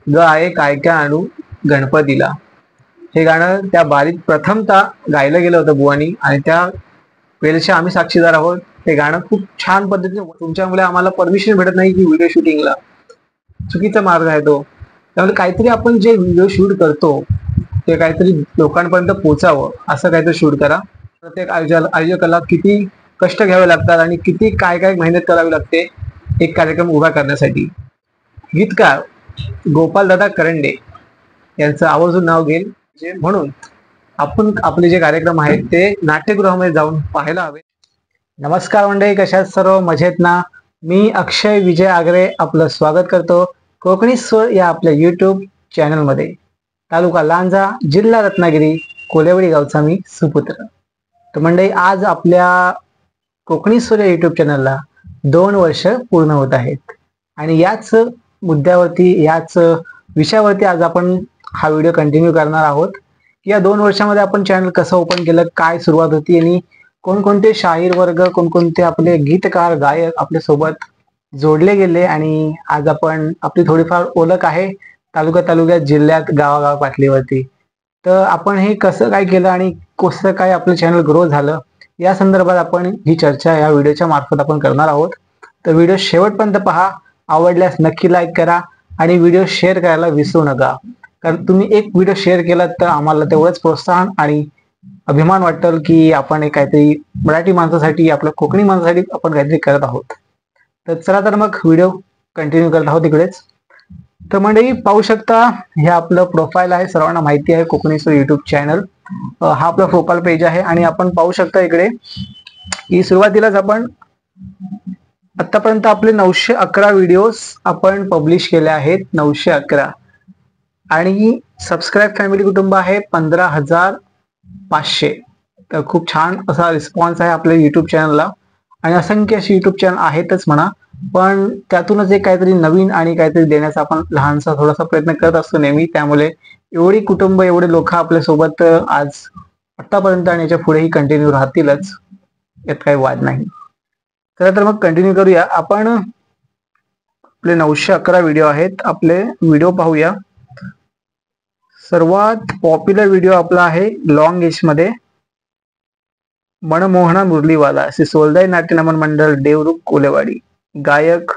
ग आहे काय काय आणू गणपतीला. हे गाणं त्या बारीत प्रथमतः गायलं गेलं होतं बुवानी आणि त्या वेळेचे आम्ही साक्षीदार आहोत. ते गाणं खूप छान पद्धतीने तुमच्यामुळे आम्हाला परमिशन भेटत नाही की व्हिडिओ शूटिंगला. चुकीचा मार्ग आहे तो. त्यामुळे काहीतरी आपण जे व्हिडिओ शूट करतो ते काहीतरी लोकांपर्यंत पोहोचावं असं काहीतरी शूट करा. प्रत्येक आयोजकाला किती कष्ट घ्यावे लागतात आणि किती काय काय मेहनत करावी लागते एक कार्यक्रम उभा करण्यासाठी. गीतकार गोपालदादा करंडे यांचं आवर्जून नाव घेईल. म्हणून आपण आपले जे कार्यक्रम आहेत ते नाट्यगृहामध्ये जाऊन पाहायला हवे. नमस्कार मंडळी, कशात सर्व मजेत ना? मी अक्षय विजय आगरे आपलं स्वागत करतो कोकणी सूर या आपल्या युट्यूब चॅनलमध्ये. तालुका लांजा, जिल्हा रत्नागिरी, कोलेवाडी गावचा मी सुपुत्र. तर मंडळी, आज आपल्या कोकणी सूर या युट्यूब चॅनलला 2 वर्ष पूर्ण होत आहेत आणि याच मुद्द्यावरती, याच विषयावरती आज आपण हा व्हिडिओ कंटिन्यू करणार आहोत. या 2 वर्षामध्ये आपण चॅनल कसं ओपन केलं, काय सुरुवात होती आणि कोणकोणते शाहीर वर्ग, कोणकोणते आपले गीतकार, गायक आपल्या सोबत जोडले गेले आणि आज आपण आपली थोडीफार ओळख आहे तालुक्यात, जिल्ह्यात, गावागाव पातळीवरती. तर आपण हे कसं काय केलं आणि कसं काय आपलं चॅनल ग्रो झालं या संदर्भात आपण ही चर्चा या व्हिडिओच्या मार्फत आपण करणार आहोत. तर व्हिडिओ शेवटपर्यंत पहा. आवडल्यास नक्की लाईक करा आणि व्हिडिओ शेअर करायला विसरू नका. कारण तुम्ही एक व्हिडिओ शेअर केला तर आम्हाला तेवढंच प्रोत्साहन आणि अभिमान वाटेल की आपण एक काहीतरी मराठी माणसासाठी, आपल्या कोकणी माणसासाठी आपण काहीतरी करत आहोत. तर चला तर मग व्हिडिओ कंटिन्यू करत आहोत इकडेच. तर मंडळी पाहू शकता, हे आपलं प्रोफाईल आहे, सर्वांना माहिती आहे कोकणी सूर युट्यूब चॅनल. हा आपला प्रोफाईल पेज आहे आणि आपण पाहू शकता इकडे की सुरुवातीलाच आपण आतापर्यंत आपले 911 व्हिडिओज आपण पब्लिश केले आहेत. 911 आणि सबस्क्राईब फॅमिली कुटुंब आहे 15,500. तर खूप छान असा रिस्पॉन्स आहे आपल्या युट्यूब चॅनलला आणि असंख्य अशी युट्यूब चॅनल आहेतच म्हणा, पण त्यातूनच एक काहीतरी नवीन आणि काहीतरी देण्याचा आपण लहानसा थोडासा प्रयत्न करत असतो नेहमी. त्यामुळे एवढी कुटुंब, एवढे लोक आपल्या सोबत आज आतापर्यंत आणि याच्या पुढेही कंटिन्यू राहतीलच, यात काही वाद नाही. चला तर मग कंटिन्यू करूया. आपण आपले 911 व्हिडिओ आहेत, आपले व्हिडिओ पाहूया. सर्वात पॉप्युलर व्हिडिओ आपला आहे लॉंग एज मध्ये मनमोहना मुरलीवाला, श्री सोलदाई नाट्य नमन मंडळ, देवरुख, कोलेवाडी. गायक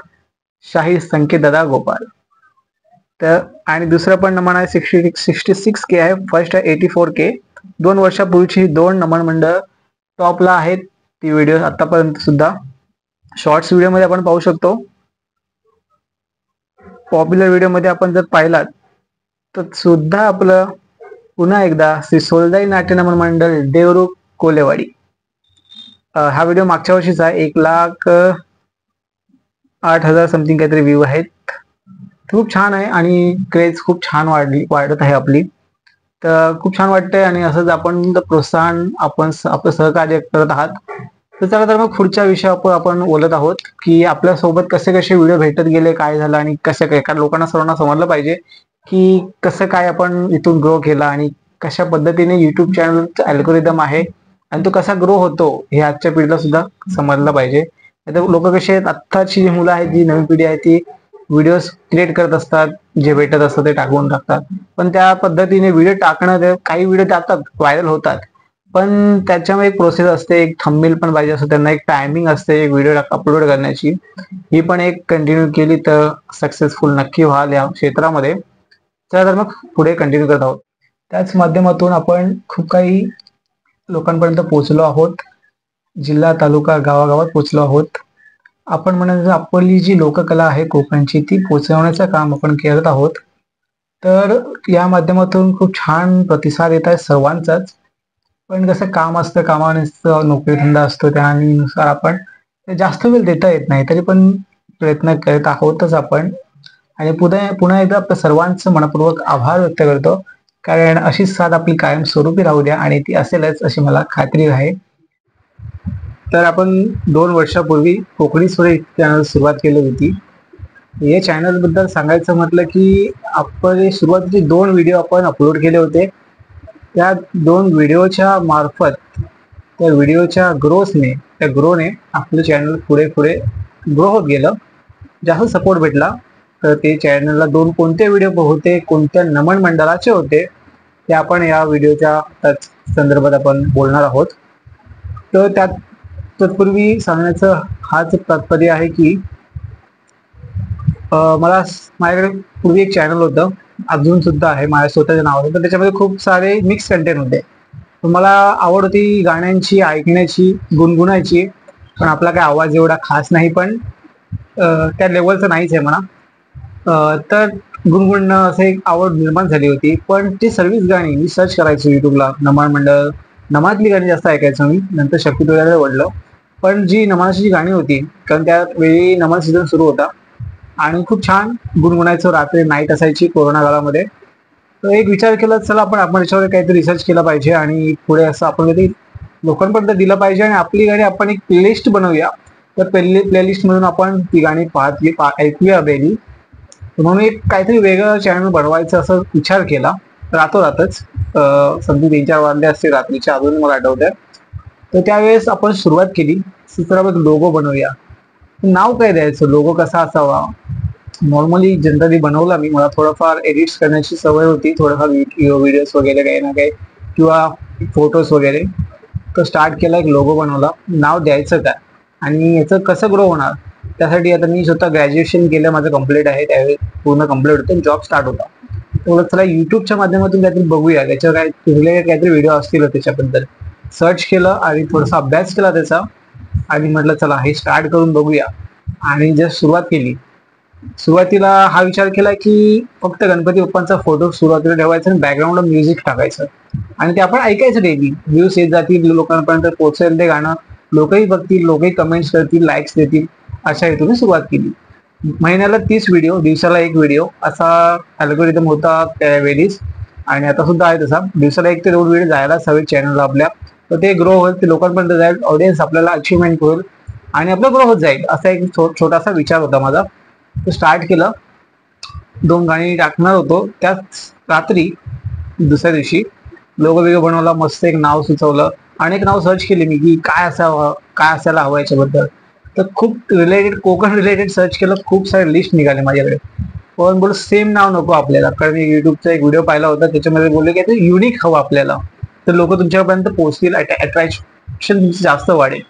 शाहीर संकेत दादा गोपाल. तर आणि दुसरं पण नमन आहे 66K आहे, फर्स्ट आहे 84K. 2 वर्षापूर्वीची 2 नमन मंडळ टॉपला आहेत. ती व्हिडिओ आतापर्यंत सुद्धा शॉर्ट्स व्हिडिओ मध्ये आपण पाहू शकतो. पॉप्युलर व्हिडिओ मध्ये आपण जर पाहिलात तर सुद्धा आपलं पुन्हा एकदा श्री सोलदाई नाट्य नमन मंडळ, देवरुख, कोलेवाडी. हा व्हिडिओ मागच्या वर्षीचा 1,08,000 समथिंग काहीतरी व्ह्यू आहेत. खूप छान आहे आणि क्रेज खूप छान वाढत आहे आपली. तर खूप छान वाटतंय आणि असंच आपण प्रोत्साहन, आपण आपलं सहकार्य करत आहात. तर चला तर मग पुढच्या विषयावर आपण बोलत आहोत की आपल्या सोबत कसे कसे व्हिडिओ भेटत गेले, काय झालं आणि कसं काय. कारण लोकांना सर्वांना समजलं पाहिजे की कसं काय आपण इथून ग्रो केला आणि कशा पद्धतीने युट्यूब चॅनलचा अल्गोरिदम आहे आणि तो कसा ग्रो होतो हे आजच्या पिढीला सुद्धा समजलं पाहिजे. लोक कसे आहेत, आत्ताची जी मुलं आहेत, जी नवीन पिढी आहे, ती व्हिडिओज क्रिएट करत असतात, जे भेटत असतं ते टाकून टाकतात. पण त्या पद्धतीने व्हिडिओ टाकणं, काही व्हिडिओ टाकतात, व्हायरल होतात, पण त्याच्यामध्ये एक प्रोसेस असते, एक थंबनेल पण पाहिजे असतं त्यांना, एक टायमिंग असते एक व्हिडिओ अपलोड करण्याची. ही पण एक कंटिन्यू केली तर सक्सेसफुल नक्की व्हाल या क्षेत्रामध्ये. चला तर मग पुढे कंटिन्यू करत आहोत. त्याच माध्यमातून आपण खूप काही लोकांपर्यंत पोहोचलो आहोत, जिल्हा, तालुका, गावागावात पोहोचलो आहोत. आपण म्हणायचं आपली जी लोककला आहे कोकणची ती पोहोचवण्याचं काम आपण करत आहोत. तर या माध्यमातून खूप छान प्रतिसाद येत आहे सर्वांचाच. पण कसं काम असतं, कामानुसार नोकरी धंदा असतो, त्यानुसार आपण जास्त वेळ देता येत नाही, तरी पण प्रयत्न करत आहोतच आपण. आणि पुन्हा एकदा आपल्या सर्वांचं मनपूर्वक आभार व्यक्त करतो, कारण अशीच साथ आपली कायम स्वरूपी राहू द्या आणि ती असेलच अशी मला खात्री आहे. तर आपण 2 वर्षापूर्वी कोकणी सूर चॅनल सुरुवात केली होती. या चॅनल बद्दल सांगायचं म्हटलं की आपण सुरुवातीचे 2 व्हिडिओ आपण अपलोड केले होते. त्या 2 व्हिडिओच्या मार्फत, त्या व्हिडिओच्या ग्रोने आपलं चॅनल पुढे ग्रो होत गेलं, जास्त सपोर्ट भेटला तर ते चॅनलला कोणते व्हिडिओ होते, कोणत्या नमन मंडळाचे होते, ते आपण या व्हिडिओच्या संदर्भात आपण बोलणार आहोत. तर तत्पूर्वी सांगण्याचं हाच तात्पर्य आहे की माझ्याकडे पूर्वी एक चॅनल होतं, अजून सुद्धा आहे माझ्या स्वतःच्या नावाचं, तर त्याच्यामध्ये खूप सारे मिक्स कंटेंट होते. मला आवड होती गाण्यांची, ऐकण्याची, गुणगुणायची, पण आपला काय आवाज एवढा खास नाही, पण त्या लेवलचं नाहीच आहे म्हणा. तर गुणगुणणं असं एक आवड निर्माण झाली होती. पण ती सर्वच गाणी मी सर्च करायचो युट्यूबला, नमन मंडळ, नमातली गाणी जास्त ऐकायचो मी, नंतर शक्तीतोळ्याला वळलं. पण जी नमाची गाणी होती, कारण त्यावेळी नमन सीझन सुरू होता आणि खूप छान गुणगुणायचो, रात्री नाईट असायची कोरोना काळामध्ये. तर एक विचार केला, चला आपण याच्यावर काहीतरी रिसर्च केला पाहिजे आणि पुढे असं आपण कधी लोकांपर्यंत दिलं पाहिजे आणि आपली गाणी आपण एक प्लेलिस्ट बनवूया. तर प्लेलिस्ट मधून आपण ती गाणी ऐकूया बेली. म्हणून एक काहीतरी वेगळं चॅनल बनवायचं असं विचार केला रातोरातच. समजा 3-4 वाजले असते रात्रीच्या, अजून मला आठवतंय. तर त्यावेळेस आपण सुरुवात केली, सुरुवात लोगो बनवूया. नाव काय द्यायचं, लोगो कसा असावा. नॉर्मली जनरली बनवला मी, मला थोडंफार एडिट्स करण्याची सवय होती, थोडंफार व्हिडिओज वगैरे काही ना काही किंवा फोटोज वगैरे. तर स्टार्ट केला, एक लोगो बनवला. नाव द्यायचं काय आणि याचं कसं ग्रो होणार, त्यासाठी आता मी स्वतः ग्रॅज्युएशन केलं, माझं कम्प्लीट आहे, त्यावेळी पूर्ण कम्प्लीट होतं, जॉब स्टार्ट होता. तेवढं चला युट्यूबच्या माध्यमातून काहीतरी बघूया, त्याच्यावर काय रिलेटेड काहीतरी व्हिडिओ असतील त्याच्याबद्दल सर्च केलं आणि थोडासा अभ्यास केला त्याचा आणि म्हटलं चला हे स्टार्ट करून बघूया. आणि जस्ट सुरुवात केली. सुरुवातीला हा विचार केला की फक्त गणपती बाप्पांचा फोटो सुरुवातीला ठेवायचा आणि बॅकग्राऊंडला म्युझिक टाकायचं आणि ते आपण ऐकायचं डेली. व्ह्यूज येत जातील, लोकांपर्यंत पोहोचेल ते गाणं, लोकही बघतील, लोकही कमेंट्स करतील, लाईक्स देतील, अशा हेतूने सुरुवात केली. महिन्याला 30 व्हिडिओ, दिवसाला 1 व्हिडिओ असा अल्गोरिदम होता त्यावेळीच, आणि आता सुद्धा आहे तसा. दिवसाला 1 ते 2 व्हिडिओ जायलाच हवे चॅनलला आपल्या, तर ते ग्रो होईल, ते लोकांपर्यंत जाईल, ऑडियन्स आपल्याला अचिव्हमेंट होईल आणि आपलं ग्रो होत जाईल, असा एक छोटासा विचार होता माझा. तो स्टार्ट केलं. 2 गाणी टाकणार होतो, त्याच रात्री दुसऱ्या दिवशी लोगो बिगो बनवला, मस्त एक नाव सुचवलं, अनेक नाव सर्च केली मी की काय असायला हवं याच्याबद्दल. तर खूप रिलेटेड, कोकण रिलेटेड सर्च केलं, खूप सारे लिस्ट निघाले माझ्याकडे. पण बोल सेम नाव नको आपल्याला, कारण मी युट्यूबचा एक व्हिडिओ पाहिला होता, त्याच्यामध्ये बोलले की ते युनिक हवं आपल्याला, तर लोक तुमच्यापर्यंत पोहोचतील, अट्रॅक्शन जास्त वाढेल.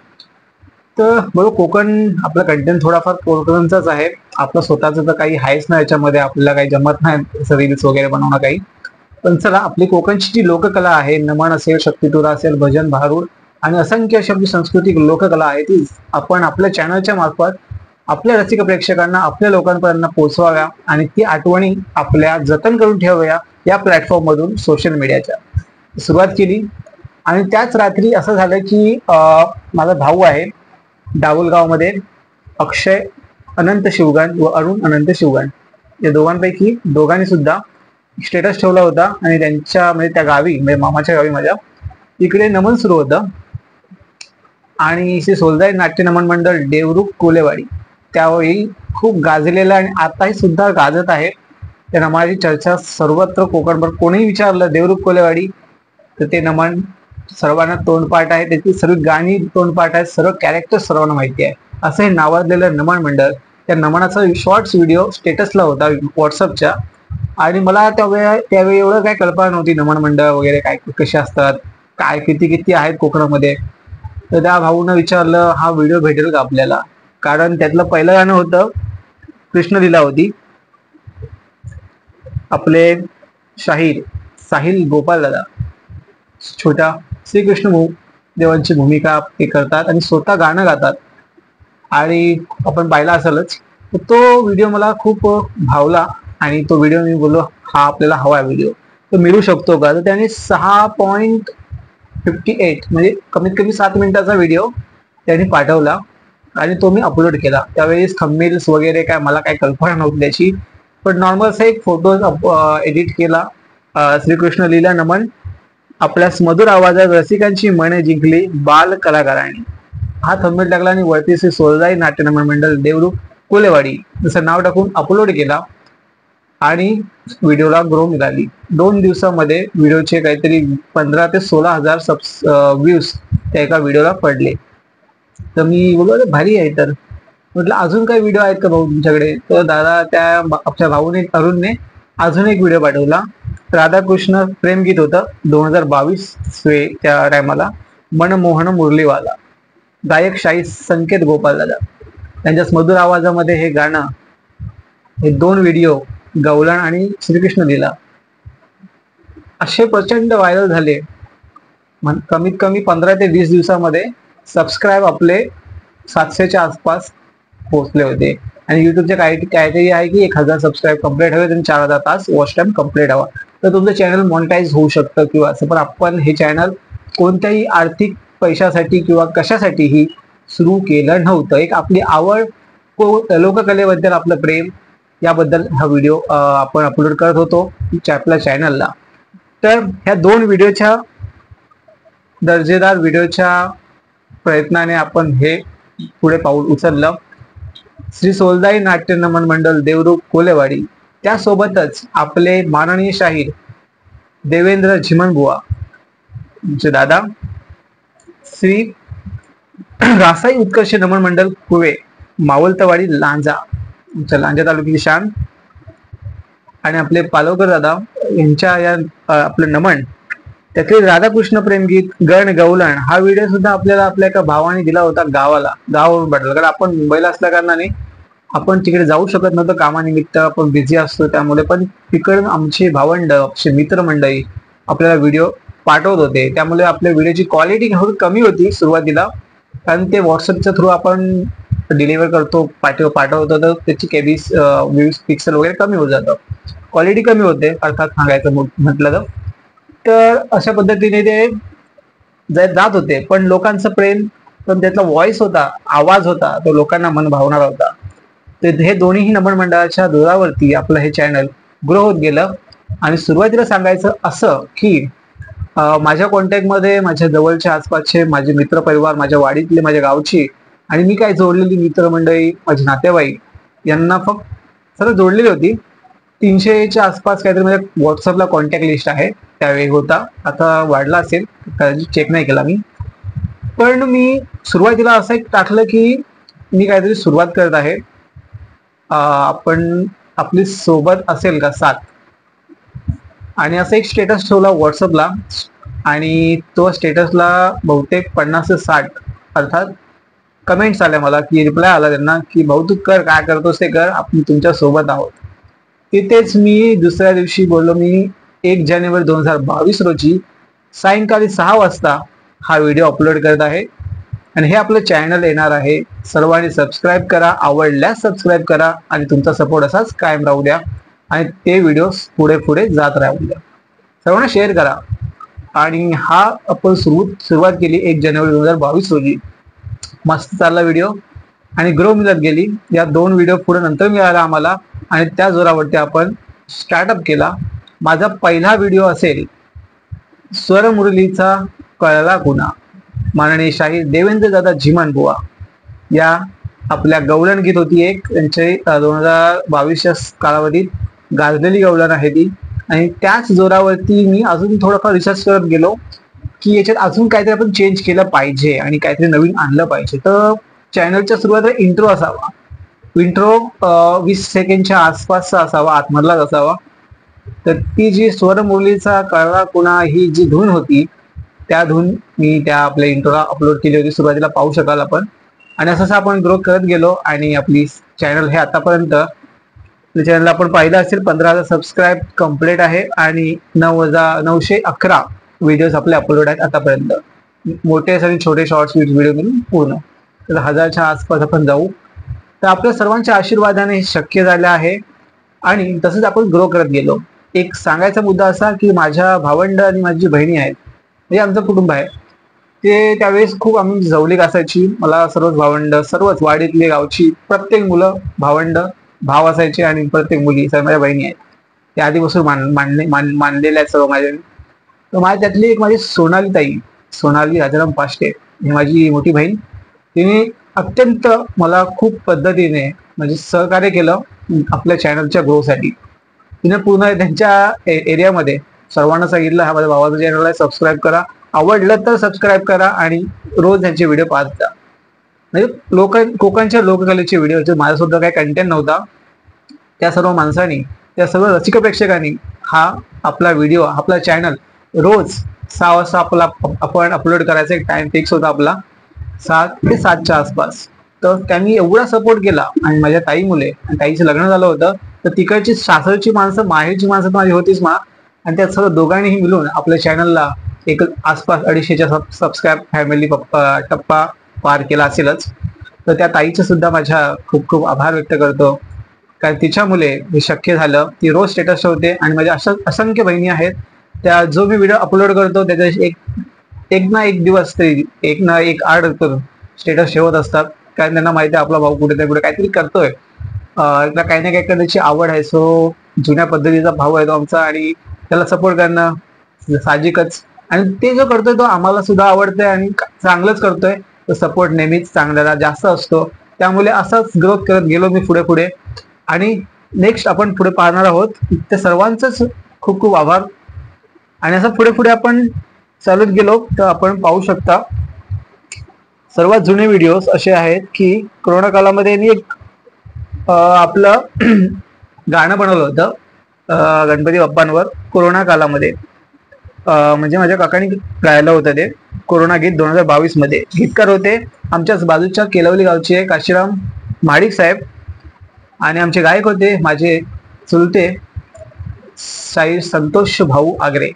तर बरोबर कोकण, आपला कंटेंट थोडाफार कोकणचाच आहे, आपलं स्वतःच तर काही आहेच ना याच्यामध्ये, आपल्याला काही जमत नाही रील्स वगैरे बनवणं काही. पण चला, आपली कोकणची जी लोककला आहे, नमन असेल, शक्तितुरा असेल, भजन, भारूड आणि असंख्य अशी आपली सांस्कृतिक लोककला आहे, ती आपण आपल्या चॅनलच्या मार्फत आपल्या रसिक प्रेक्षकांना, आपल्या लोकांपर्यंत पोहोचवाव्या आणि ती आठवणी आपल्या जतन करून ठेवाव्या या प्लॅटफॉर्म मधून, सोशल मीडियाच्या. सुरुवात केली आणि त्याच रात्री असं झालं की माझा भाऊ आहे दाऊलगावमध्ये, अक्षय अनंत शिवगान व अरुण अनंत शिवगान, या दोघांपैकी दोघांनी सुद्धा स्टेटस ठेवला होता आणि त्यांच्या म्हणजे त्या गावी, म्हणजे मामाच्या गावी माझ्या, इकडे नमन सुरू होतं आणि श्री सोलजाई नाट्य नमन मंडळ देवरुख कोलेवाडी त्यावेळी खूप गाजलेलं आणि आताही सुद्धा गाजत आहे. त्या नमनाची चर्चा सर्वत्र कोकणभर, कोणीही विचारलं देवरुख कोलेवाडी तर ते नमन सर्वांना तोंडपाठ आहे, त्याची सर्व गाणी तोंडपाठ आहेत, सर्व कॅरेक्टर सर्वांना माहिती आहे. असं हे नावाजलेलं नमन मंडळ, त्या नमनाचा शॉर्ट्स व्हिडिओ स्टेटसला होता व्हॉट्सअपच्या, आणि मला त्यावेळी एवढं काय कल्पना नव्हती नमन मंडळ वगैरे काय कसे असतात, काय किती आहेत कोकणामध्ये. तर त्या भाऊनं विचारलं हा व्हिडिओ भेटेल का आपल्याला, कारण त्यातलं पहिलं गाणं होतं कृष्णलीला होती, आपले साहिल गोपाल दादा, छोटा श्रीकृष्ण देवांची भूमिका ते करतात आणि स्वतः गाणं गातात, आणि आपण पाहिला असेलच. तो व्हिडिओ मला खूप भावला आणि तो व्हिडिओ मी बोललो हा आपल्याला हवा आहे व्हिडिओ, तो मिळू शकतो का. तर त्याने 6.58 म्हणजे कमीत कमी 7 मिनिटाचा व्हिडिओ त्यांनी पाठवला आणि तो मी अपलोड केला. त्यावेळेस थंबनेल्स वगैरे काय मला काय कल्पना नव्हती त्याची, पण नॉर्मल असा एक फोटो एडिट केला. श्रीकृष्ण लीला नमन, आपल्या मधुर आवाजात रसिकांची मने जिंकली बाल कलाकारांनी, हा थंबनेल टाकला आणि वरती श्री सोलजाई नाट्य नमन मंडळ देवरुख कोलेवाडी जसं नाव टाकून अपलोड केला आणि व्हिडिओला ग्रो मिळाली. 2 दिवसामध्ये व्हिडिओचे काहीतरी 15 ते 16 हजार व्ह्यूज त्या एका व्हिडिओला पडले. तर मी बोललो भारी आहे. तर म्हटलं अजून काही व्हिडिओ आहेत का भाऊ तुमच्याकडे? तर दादा आपल्या भाऊने अरुणने अजून एक व्हिडिओ पाठवला. राधाकृष्ण प्रेमगीत होतं 2022 त्या टायमाला. मनमोहन मुरलीवाला, गायक शाही संकेत गोपाल दादा त्यांच्या मधुर आवाजामध्ये हे गाणं, हे 2 व्हिडिओ गवळण आणि श्रीकृष्ण लीला असे प्रचंड व्हायरल झाले. कमीत कमी 15 ते 20 दिवसामध्ये सबस्क्राईब आपले 700च्या आसपास पोहोचले होते. आणि युट्यूबचे काहीतरी आहे की 1000 सबस्क्राईब कम्प्लीट हवे आणि 4000 तास वॉच टाइम कम्प्लीट हवा, तर तुमचं चॅनल मॉनिटाईज होऊ शकतं किंवा असं. पण आपण हे चॅनल कोणत्याही आर्थिक पैशासाठी किंवा कशासाठीही सुरू केलं नव्हतं. एक आपली आवड, लोककलेबद्दल आपलं प्रेम, याबद्दल हा व्हिडिओ आपण अपलोड करत होतो आपल्या चॅनलला. तर ह्या 2 व्हिडिओच्या दर्जेदार व्हिडिओच्या प्रयत्नाने आपण हे पुढे पाऊल उचललं. श्री सोलदाई नाट्य नमन मंडळ देवरूख कोलेवाडी, त्यासोबतच आपले माननीय शाहीर देवेंद्र झिमनबुवा तुमचे दादा, श्री रासाई उत्कर्ष नमन मंडळ कुवे मावलतवाडी लांजा, लांजा तालुक्याची शान, आणि आपले पालवकर दादा यांच्या या आपलं नमन, त्यातले राधाकृष्ण प्रेमगीत गण गवलन हा व्हिडिओ सुद्धा आपल्याला आपल्या एका भावाने दिला होता गावावरून पाठवला. कारण आपण मुंबईला असल्या कारणाने आपण तिकडे जाऊ शकत नव्हतं, कामानिमित्त आपण बिझी असतो. त्यामुळे पण तिकडून आमचे भावंड, आमचे मित्रमंडळी आपल्याला व्हिडिओ पाठवत होते. त्यामुळे आपल्या व्हिडिओची क्वालिटी थोडी कमी होती सुरुवातीला, कारण ते व्हॉट्सअपच्या थ्रू आपण डिलिव्हर करतो, पाठवतो, तर त्याची केबीस व्ह्यूज पिक्सल वगैरे कमी होत जातं, क्वालिटी कमी होते अर्थात सांगायचं म्हटलं तर. अशा पद्धतीने ते जात होते. पण लोकांचं प्रेम, पण त्यातला व्हॉइस होता, आवाज होता, तो लोकांना मन भावणारा होता. तर हे दोन्ही नमन मंडळाच्या जोरावरती आपलं हे चॅनल ग्रो होत गेलं. आणि सुरुवातीला सांगायचं असं की माझ्या कॉन्टॅक्टमध्ये माझ्या जवळच्या आसपासचे माझे मित्रपरिवार, माझ्या वाडीतले, माझ्या गावची आणि मी काय जोडलेली मित्रमंडळी, माझे नातेवाईक यांना फक्त सर्व जोडलेली होती. 300च्या आसपास काहीतरी माझ्या व्हॉट्सअपला कॉन्टॅक्ट लिस्ट आहे, त्यावेळी होता. आता वाढला असेल, चेक नाही केला मी. पण मी सुरुवातीला असं एक टाकलं की मी काहीतरी सुरुवात करत आहे, आपण आपली सोबत असेल का साथ, आणि असं एक स्टेटस ठेवला व्हॉट्सअपला. आणि तो स्टेटसला बहुतेक 50 ते 60 अर्थात कमेंट्स आल्या मला, की रिप्लाय आला त्यांना की भाऊ तू कर, काय करतोस ते कर, आपण तुमच्या सोबत आहोत. तिथेच मी दुसऱ्या दिवशी बोललो, मी 1 जानेवारी 2022 रोजी सायंकाळी 6 वाजता हा व्हिडिओ अपलोड करत आहे. आणि हे आपलं चॅनल येणार आहे. सर्वांनी सबस्क्राईब करा, आवडल्यास सबस्क्राईब करा आणि तुमचा सपोर्ट असाच कायम राहू द्या आणि ते व्हिडिओ पुढे पुढे जात राहू द्या. सर्वांना शेअर करा. आणि हा आपण सुरुवात केली 1 जानेवारी 2022 रोजी. मस्त चालला व्हिडिओ आणि ग्रो मिळत गेली. या 2 व्हिडिओ पुढे नंतर मिळाला आम्हाला आणि त्या जोरावरती आपण स्टार्टअप केला. माझा पहिला व्हिडिओ असेल स्वरमुरलीचा कळला कुणा, माननीय शाहीर देवेंद्र दादा झिमनबुवा या आपल्या गवळण गीत होती एक, त्यांचे 2022च्या कालावधीत गाजलेली गवळण आहे ती. आणि त्याच जोरावरती मी अजून थोडंफार रिसर्च करत गेलो की याच्यात अजून काहीतरी आपण चेंज केलं पाहिजे आणि काहीतरी नवीन आणलं पाहिजे. तर चॅनलच्या सुरुवातीला इंट्रो असावा. इंट्रो 20 सेकंडच्या आसपासचा असावा, आतमधलाच असावा. तर ती जी स्वरमुरलीचा कळला कुणा ही जी धून होती, त्या धून मी त्या आपल्या इंट्रोला अपलोड केली होती. सुरुवातीला पाहू शकाल आपण. आणि असं आपण ग्रो करत गेलो आणि आपली चॅनल हे आतापर्यंत चॅनलला आपण पाहिलं असेल 15,000 सबस्क्राईब कम्प्लीट आहे आणि 911 व्हिडिओज आपले अपलोड आहेत आतापर्यंत, मोठे आणि छोटे शॉर्ट्स व्हिडिओ मिळून पूर्ण. तर 1000च्या आसपास आपण जाऊ. तर आपल्या सर्वांच्या आशीर्वादाने हे शक्य झालं आहे आणि तसंच आपण ग्रो करत गेलो. एक सांगायचा मुद्दा असा की माझ्या भावंड आणि माझी बहिणी आहेत, हे आमचं कुटुंब आहे. ते त्यावेळेस खूप आम्ही जवळीक असायची. मला सर्वच भावंड, सर्वच वाडीतले गावची प्रत्येक मुलं भावंड भाव असायचे आणि प्रत्येक मुली सर्व माझ्या बहिणी आहेत. ते आधीपासून मानलेल्या आहेत सर्व माझ्या. तर माझ्या त्यातली एक माझी सोनाली राजाराम पाष्टे ही माझी मोठी बहीण. तिने अत्यंत मला खूप पद्धतीने म्हणजे सहकार्य केलं आपल्या चॅनलच्या ग्रोसाठी. तिने पूर्ण त्यांच्या एरियामध्ये सर्वांना सांगितलं हा माझ्या भावाचा चॅनल आहे, सबस्क्राईब करा, आवडलं तर सबस्क्राईब करा आणि रोज त्यांचे व्हिडिओ पाहत जा. म्हणजे कोकणच्या लोककलेचे व्हिडिओ, माझा सुद्धा काही कंटेंट नव्हता, त्या सर्व माणसांनी, त्या सर्व रसिक प्रेक्षकांनी हा आपला व्हिडिओ, आपला चॅनल रोज 6 वाजता आपण अपलोड करायचा एक टाइम फिक्स होता आपला, 7 ते 7च्या आसपास. तर त्यांनी एवढा सपोर्ट केला. आणि माझ्या ताई मुले, ताईचं लग्न झालं होतं, तर तिकडची सासरची माणसं, माहेरची माणसं माझी होतीच आणि त्या सर्व दोघांनीही मिळून आपल्या चॅनलला एक आसपास 250च्या सबस्क्राईब फॅमिली टप्पा पार केला असेलच. तर त्या ताईचे सुद्धा माझ्या खूप खूप आभार व्यक्त करतो, कारण तिच्या मुले हे शक्य झालं. ती रोज स्टेटस ठेवते आणि माझ्या असंख्य बहिणी आहेत, त्या जो मी व्हिडिओ अपलोड करतो त्याच्या एक ना एक दिवस तरी एक ना एक आड स्टेटस ठेवत असतात, कारण त्यांना माहिती आहे आपला भाऊ कुठे ना कुठे काहीतरी करतोय. काही ना काही करण्याची आवड आहे. सो जुन्या पद्धतीचा भाऊ आहे तो आमचा, आणि त्याला सपोर्ट करणं साहजिकच. आणि ते जो करतोय तो आम्हाला सुद्धा आवडतंय आणि चांगलंच करतोय. तो सपोर्ट नेहमीच चांगला जास्त असतो. त्यामुळे असंच ग्रोथ करत गेलो मी पुढे पुढे. आणि नेक्स्ट आपण पुढे पाहणार आहोत. त्या सर्वांचंच खूप खूप आभार. आणि असं पुढे पुढे आपण चालत गेलो तर आपण पाहू शकता सर्वात जुने व्हिडिओज असे आहेत की कोरोना कालामध्ये मी एक आपलं गाणं बनवलं होतं गणपती बाप्पांवर कोरोना कालामध्ये. म्हणजे माझ्या काकांनी गायलं होतं ते कोरोना गीत 2022 मध्ये. गीतकार होते आमच्याच बाजूच्या केलवली गावचे काशीराम महाडिक साहेब, आणि आमचे गायक होते माझे चुलते साई संतोष भाऊ आगरे.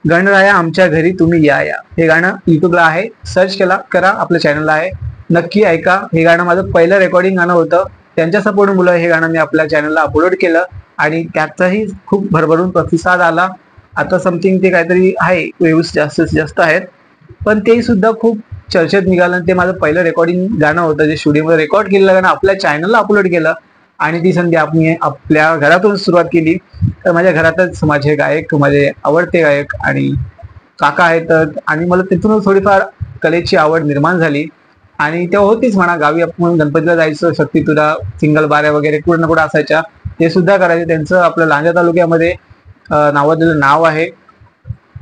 गणराया आमच्या घरी तुम्ही या या, हे गाणं युट्यूबला आहे, सर्च करा, आपल्या चॅनलला आहे, नक्की ऐका. हे गाणं माझं पहिलं रेकॉर्डिंग गाणं होतं. त्यांच्या सपोर्टमुळे हे गाणं मी आपल्या चॅनलला अपलोड केलं आणि त्याचाही खूप भरभरून प्रतिसाद आला. आता समथिंग ते काहीतरी आहे, व्ह्यूज जास्तीत जास्त आहेत, पण ते सुद्धा खूप चर्चेत निघालं. ते माझं पहिलं रेकॉर्डिंग गाणं होतं, जे स्टुडिओमध्ये रेकॉर्ड केलेलं गाणं आपल्या चॅनलला अपलोड केलं. आणि ती संधी आपण आपल्या घरातून सुरुवात केली. तर माझ्या घरातच माझे गायक, माझे आवडते गायक आणि काका आहेत, आणि मला तिथूनच थोडीफार कलेची आवड निर्माण झाली. आणि तेव्हा होतीच म्हणा, गावी आपण गणपतीला जायचं, शक्ती तुला सिंगल बाऱ्या वगैरे कुठं ना कुठं असायच्या, ते सुद्धा करायचे. त्यांचं आपलं लांजा तालुक्यामध्ये नावाजलेलं नाव आहे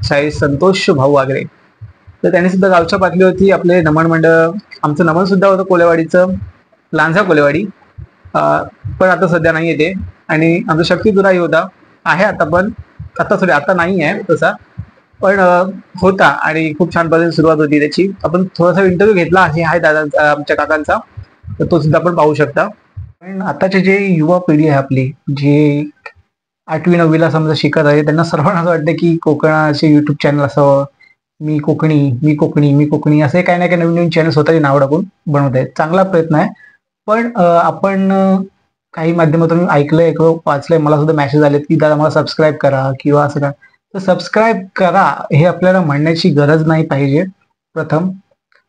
साई संतोष भाऊ आगरे. तर त्यांनी सुद्धा गावच्या पातळीवरती आपले नमन मंडळ, आमचं नमन सुद्धा होतं कोलेवाडीचं, लांजा कोलेवाडी, पण आता सध्या नाही येते. आणि आमचा शक्ती तुराही होता, आहे आता, पण आता नाही आहे तसा, पण होता. आणि खूप छान पद्धतीने सुरुवात होती त्याची. आपण थोडासा इंटरव्ह्यू घेतला आहे दादा आमच्या काकांचा, तर तो सुद्धा आपण पाहू शकता. पण आताचे जे युवा पिढी आहे आपली, जे 8वी-9वीला समजा शिकत आहे, त्यांना सर्वांना असं वाटतं की कोकणाचे युट्यूब चॅनल असावं. मी कोकणी असे काही ना काही नवीन नवीन चॅनल स्वतःची नाव टाकून बनवत आहेत. चांगला प्रयत्न आहे. पण आपण काही माध्यमातून ऐकलंय, वाचलंय, मला सुद्धा मेसेज आले की दादा मला सबस्क्राईब करा किंवा असं का. तर सबस्क्राईब करा हे आपल्याला म्हणण्याची गरज नाही पाहिजे. प्रथम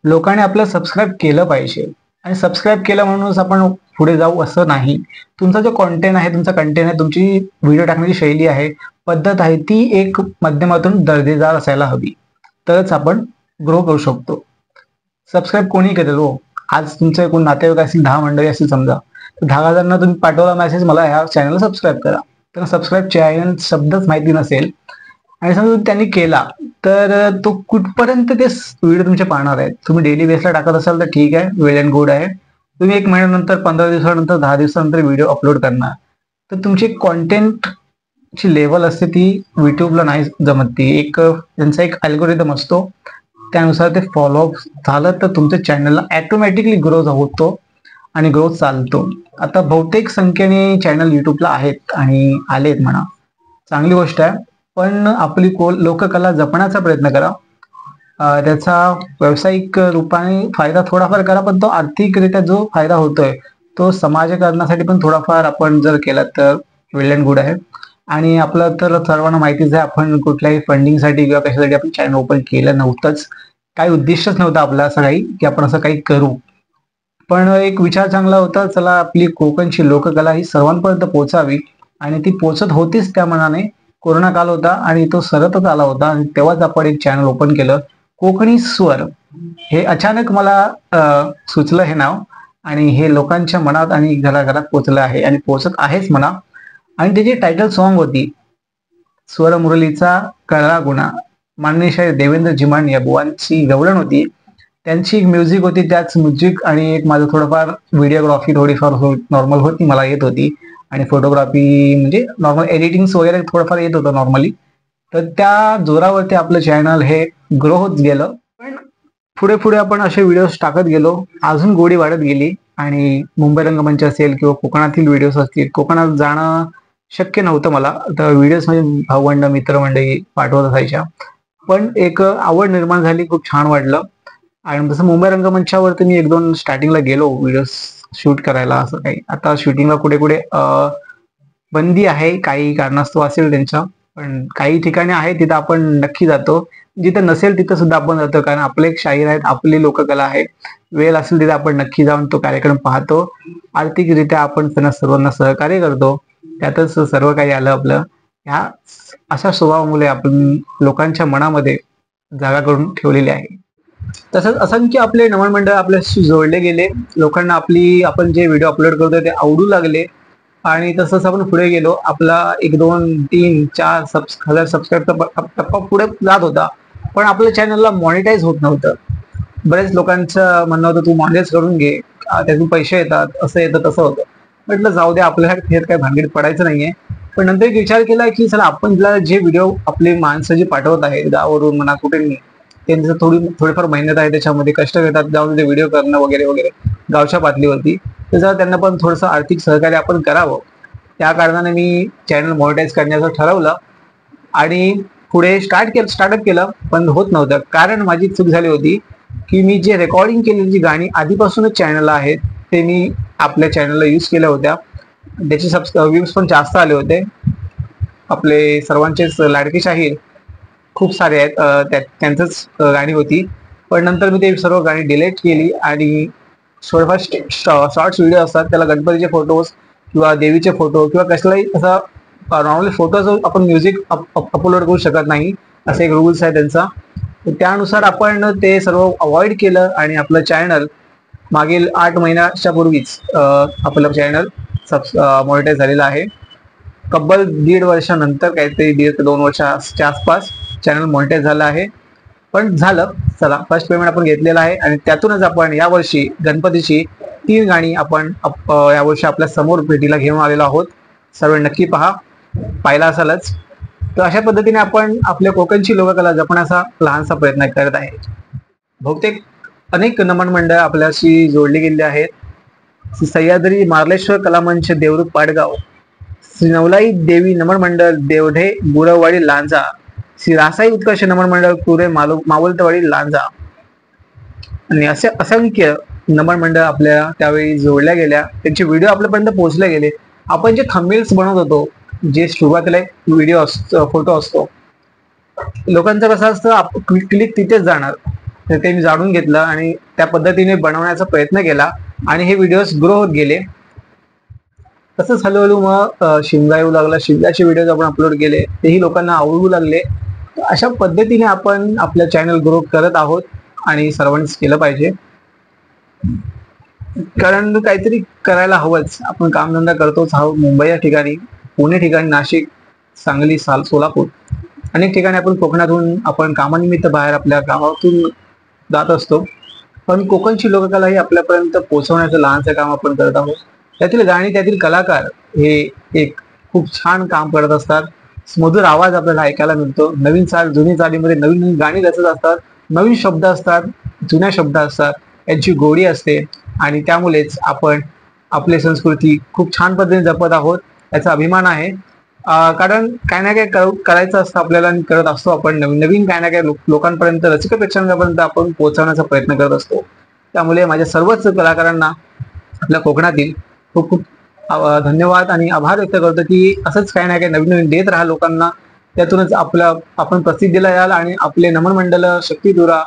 लोकांनी आपल्याला सबस्क्राईब केलं पाहिजे, आणि सबस्क्राईब केलं म्हणूनच आपण पुढे जाऊ असं नाही. तुमचा जो कंटेंट आहे, तुमची व्हिडिओ टाकण्याची शैली आहे, पद्धत आहे, ती एक माध्यमातून दर्जेदार असायला हवी, तरच आपण ग्रो करू शकतो. सबस्क्राईब कोणी करेल हो. आज तुमचे कोण नातेवाईक असतील, 10 मंडळी असतील समजा, तर 10,000 तुम्ही पाठवला मेसेज मला ह्या चॅनलला सबस्क्राईब करा, तर सबस्क्राईब चॅनल शब्दच माहिती नसेल आणि समजा त्यांनी केला, तर तो कुठपर्यंत ते व्हिडिओ तुमचे पाहणार आहेत. तुम्ही डेली बेसला टाकत असाल तर ठीक आहे, वेल अँड गुड आहे. तुम्ही 1 महिन्यानंतर, 15 दिवसानंतर, 10 दिवसानंतर व्हिडिओ अपलोड करणार, तर तुमची कॉन्टेंटची लेवल असते ती युट्यूबला नाही जमत. ती त्यांचा एक अल्गोरिदम असतो, त्यानुसार ते फॉलोअप झालं तर तुमच्या चॅनलला ऑटोमॅटिकली ग्रोथ होतो आणि ग्रोथ चालतो. आता बहुतेक संख्येने चॅनल युट्यूबला आहेत आणि आलेत म्हणा, चांगली गोष्ट आहे. पण आपली लोककला जपण्याचा प्रयत्न करा. त्याचा व्यावसायिक रूपाने फायदा थोडाफार करा, पण तो आर्थिकरित्या जो फायदा होतोय तो समाजकारणासाठी पण थोडाफार आपण जर केला तर वेल अँड गुड आहे. आणि आपलं तर सर्वांना माहितीच आहे, आपण कुठल्याही फंडिंगसाठी किंवा कशासाठी आपण चॅनल ओपन केलं नव्हतंच. काही उद्दिष्टच नव्हतं आपलं असं काही की आपण असं काही करू. पण एक विचार चांगला होता, चला आपली कोकणची लोककला ही सर्वांपर्यंत पोहोचावी, आणि ती पोहोचत होतीच त्या मनाने. कोरोना काल होता आणि तो सरतच आला होता, आणि तेव्हाच आपण एक चॅनल ओपन केलं, कोकणी स्वर. हे अचानक मला सुचलं हे नाव, आणि हे लोकांच्या मनात आणि घराघरात पोहोचलं आहे आणि पोहोचत आहेच म्हणा. आणि त्याची टायटल सॉन्ग होती स्वर मुरलीचा कळला गुणा, माननीय देवेंद्र जिमाण या बुवांची गवळण होती. त्यांची एक म्युझिक होती, त्याच म्युझिक आणि एक माझं थोडंफार व्हिडिओग्राफी थोडीफार नॉर्मल होती, मला येत होती. आणि फोटोग्राफी म्हणजे नॉर्मल एडिटिंग वगैरे थोडंफार येत होतं नॉर्मली. तर त्या जोरावरती आपलं चॅनल हे ग्रो होत गेलं. पण पुढे पुढे आपण असे व्हिडिओज टाकत गेलो, अजून गोडी वाढत गेली. आणि मुंबई रंगमंच असेल किंवा कोकणातील व्हिडिओज असतील, कोकणात जाणं शक्य नव्हतं मला, तर व्हिडिओज म्हणजे भावंड मित्रमंडळी पाठवत असायच्या. पण एक आवड निर्माण झाली, खूप छान वाटलं. आणि जसं मुंबई रंगमंचावरती मी 1-2 स्टार्टिंगला गेलो व्हिडिओ शूट करायला. असं काही आता शूटिंगला कुठे कुठे बंदी आहे, काही कारणास्तव असेल त्यांच्या, पण काही ठिकाणी आहे तिथं आपण नक्की जातो. जिथं नसेल तिथं सुद्धा आपण जातो, कारण आपले एक शाहीर आहेत, आपली लोककला आहे. वेळ असेल तिथे आपण नक्की जाऊन तो कार्यक्रम पाहतो. आर्थिकरित्या आपण त्यांना सर्वांना सहकार्य करतो. त्यातच सर्व काही आलं आपलं. ह्या अशा स्वभावामुळे आपण लोकांच्या मनामध्ये जागा करून ठेवलेली आहे. तसंच असंख्य आपले नमन मंडळ आपल्याशी जोडले गेले. लोकांना आपण जे व्हिडिओ अपलोड करतोय ते आवडू लागले. आणि तसंच आपण पुढे गेलो. आपला 1, 2, 3, 4 हजार सबस्क्राईबचा टप्पा पुढे जात होता. पण आपल्या चॅनलला मॉनिटाईज होत नव्हतं. बरेच लोकांचं म्हणणं होतं, तू मॉनिटाईज करून घे, त्यातून पैसे येतात, असं येतं तसं होतं. म्हटलं जाऊ दे, आपल्याला हे काही भानगडीत पडायचं नाहीये. पण नंतर एक विचार केला की चला, आपण जे व्हिडिओ आपले माणसं जे पाठवत आहेत गावावरून म्हणा कुठे, त्यांचं थोडीफार मेहनत आहे, त्याच्यामध्ये कष्ट घेतात, जाऊन ते व्हिडिओ करणं वगैरे वगैरे गावच्या पातळीवरती, तर जरा त्यांना पण थोडंसं आर्थिक सहकार्य आपण करावं. त्या कारणाने मी चॅनल मॉनिटाईज करण्याचं ठरवलं आणि पुढे स्टार्टअप केलं. पण होत नव्हतं, कारण माझी चूक झाली होती की मी जे रेकॉर्डिंग केलेली जी गाणी आधीपासूनच चॅनलला आहेत ते मी आपल्या चॅनलला यूज केल्या होत्या. त्याचे व्ह्यूज पण जास्त आले होते. आपले सर्वांचेच लाडके शाहीर खूप सारे आहेत, त्यांचंच गाणी होती. पण नंतर मी ते सर्व गाणी डिलीट केली आणि शॉर्ट्स व्हिडिओ असतात, त्याला गणपतीचे फोटोज किंवा देवीचे फोटो किंवा कसलाही असा नॉर्मली फोटोज आपण म्युझिक अपलोड करू शकत नाही, असे एक रूल्स आहे त्यांचा. त्यानुसार आपण ते सर्व अवॉइड केलं आणि आपलं चॅनल मागील 8 महिन्याच्या पूर्वीच आपलं चॅनल मॉनिटाईज झालेलं आहे. तब्बल 1.5 वर्षानंतर, काहीतरी 1.5 ते 2 वर्षाच्या आसपास चॅनल मॉनिटाईज झालं आहे. पण झालं, चला, फर्स्ट पेमेंट आपण घेतलेलं आहे आणि त्यातूनच आपण यावर्षी गणपतीची 3 गाणी आपण यावर्षी आपल्या समोर भेटीला घेऊन आलेलो आहोत. सर्व नक्की पाहिला असालच. तर अशा पद्धतीने आपण आपल्या कोकणची लोककला जपण्याचा लहानसा प्रयत्न करत आहे. बहुतेक अनेक नमन मंडळ आपल्याशी जोडली गेलेली आहेत. श्री सह्याद्री मार्लेश्वर कलामंच देवरुख पाडगाव, श्री नवलाई देवी नमन मंडळ देवढे गुरववाडी लांजा, श्री रासाई उत्कर्ष नमन मंडळ कुरे मावलतवाडी लांजा आणि असे असंख्य नमन मंडळ आपल्या त्यावेळी जोडल्या गेल्या. त्यांचे व्हिडिओ आपल्यापर्यंत पोहोचले गेले. आपण जे थंबनेल्स बनवत होतो, जे सुरुवातीला एक व्हिडिओ फोटो असतो, लोकांचं कसं असतं, क्लिक तिथेच जाणार, तर ते मी जाणून घेतलं आणि त्या पद्धतीने बनवण्याचा प्रयत्न केला आणि हे व्हिडिओज ग्रो होत गेले. तसंच हळूहळू मग शिमगा येऊ लागला. शिमग्याचे व्हिडिओज आपण अपलोड केले, तेही लोकांना आवडू लागले. अशा पद्धतीने आपण आपलं चॅनल ग्रो करत आहोत आणि सर्वांनीच केलं पाहिजे, कारण काहीतरी करायला हवंच. आपण कामधंदा करतोच आहोत. मुंबई या ठिकाणी, पुणे ठिकाणी, नाशिक, सांगली, सोलापूर, अनेक ठिकाणी आपण कोकणातून आपण कामानिमित्त बाहेर आपल्या गावातून जात असतो. पण कोकणची लोककला ही आपल्यापर्यंत पोहोचवण्याचं लहानसं काम आपण करत आहोत. त्यातील गाणी, त्यातील कलाकार हे एक खूप छान काम करत असतात. मधुर आवाज आपल्याला ऐकायला मिळतो. नवीन चाल, जुनी चालीमध्ये नवीन नवीन गाणी रचत असतात. नवीन शब्द असतात, जुन्या शब्द असतात, यांची गोडी असते आणि त्यामुळेच आपण आपली संस्कृती खूप छान पद्धतीने जपत आहोत, याचा अभिमान आहे. कारण काय ना काय करायचं असतं आपल्याला आणि करत असतो आपण. नवीन नवीन काय ना काय लोकांपर्यंत, रसिक प्रेक्षकांपर्यंत आपण पोहोचवण्याचा प्रयत्न करत असतो. त्यामुळे माझ्या सर्वच कलाकारांना आपल्या कोकणातील खूप खूप धन्यवाद आणि आभार व्यक्त करतो की असंच काही ना काही नवीन नवीन देत राहा लोकांना. त्यातूनच आपण प्रसिद्धीला याल आणि आपले नमन मंडळ, शक्तिधुरा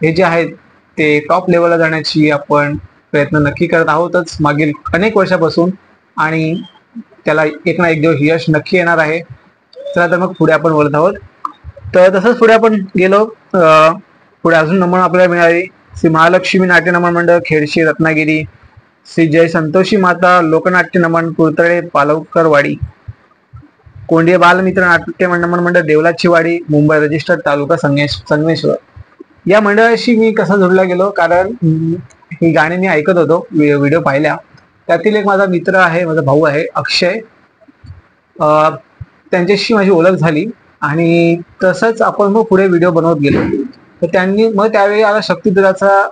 हे जे आहेत ते टॉप लेवलला जाण्याची आपण प्रयत्न नक्की करत आहोतच मागील अनेक वर्षापासून, आणि त्याला एक ना एक दिवस यश नक्की येणार आहे. चला तर मग पुढे आपण बोलत आहोत. तर तसंच पुढे आपण गेलो. पुढे अजून नमन आपल्याला मिळाली. श्री महालक्ष्मी नाट्य नमन मंडळ खेडशी रत्नागिरी, श्री जय संतोषी माता लोकनाट्य नमन कुर्तळे पालवकरवाडी, कोंडिय बालमित्र नाट्य नमन मंडळ देवलाची वाडी, मुंबई रजिस्टर्ड, तालुका संगमेश्वर. या मंडळाशी मी कसा जोडला गेलो, कारण ही गाणी मी ऐकत होतो, व्हिडिओ पाहिल्या. त्यातील एक माझा मित्र आहे, माझा भाऊ आहे अक्षय, त्यांच्याशी माझी ओळख झाली आणि तसंच आपण मग पुढे व्हिडिओ बनवत गेलो. तर त्यांनी मग त्यावेळी आला शक्तिधराचा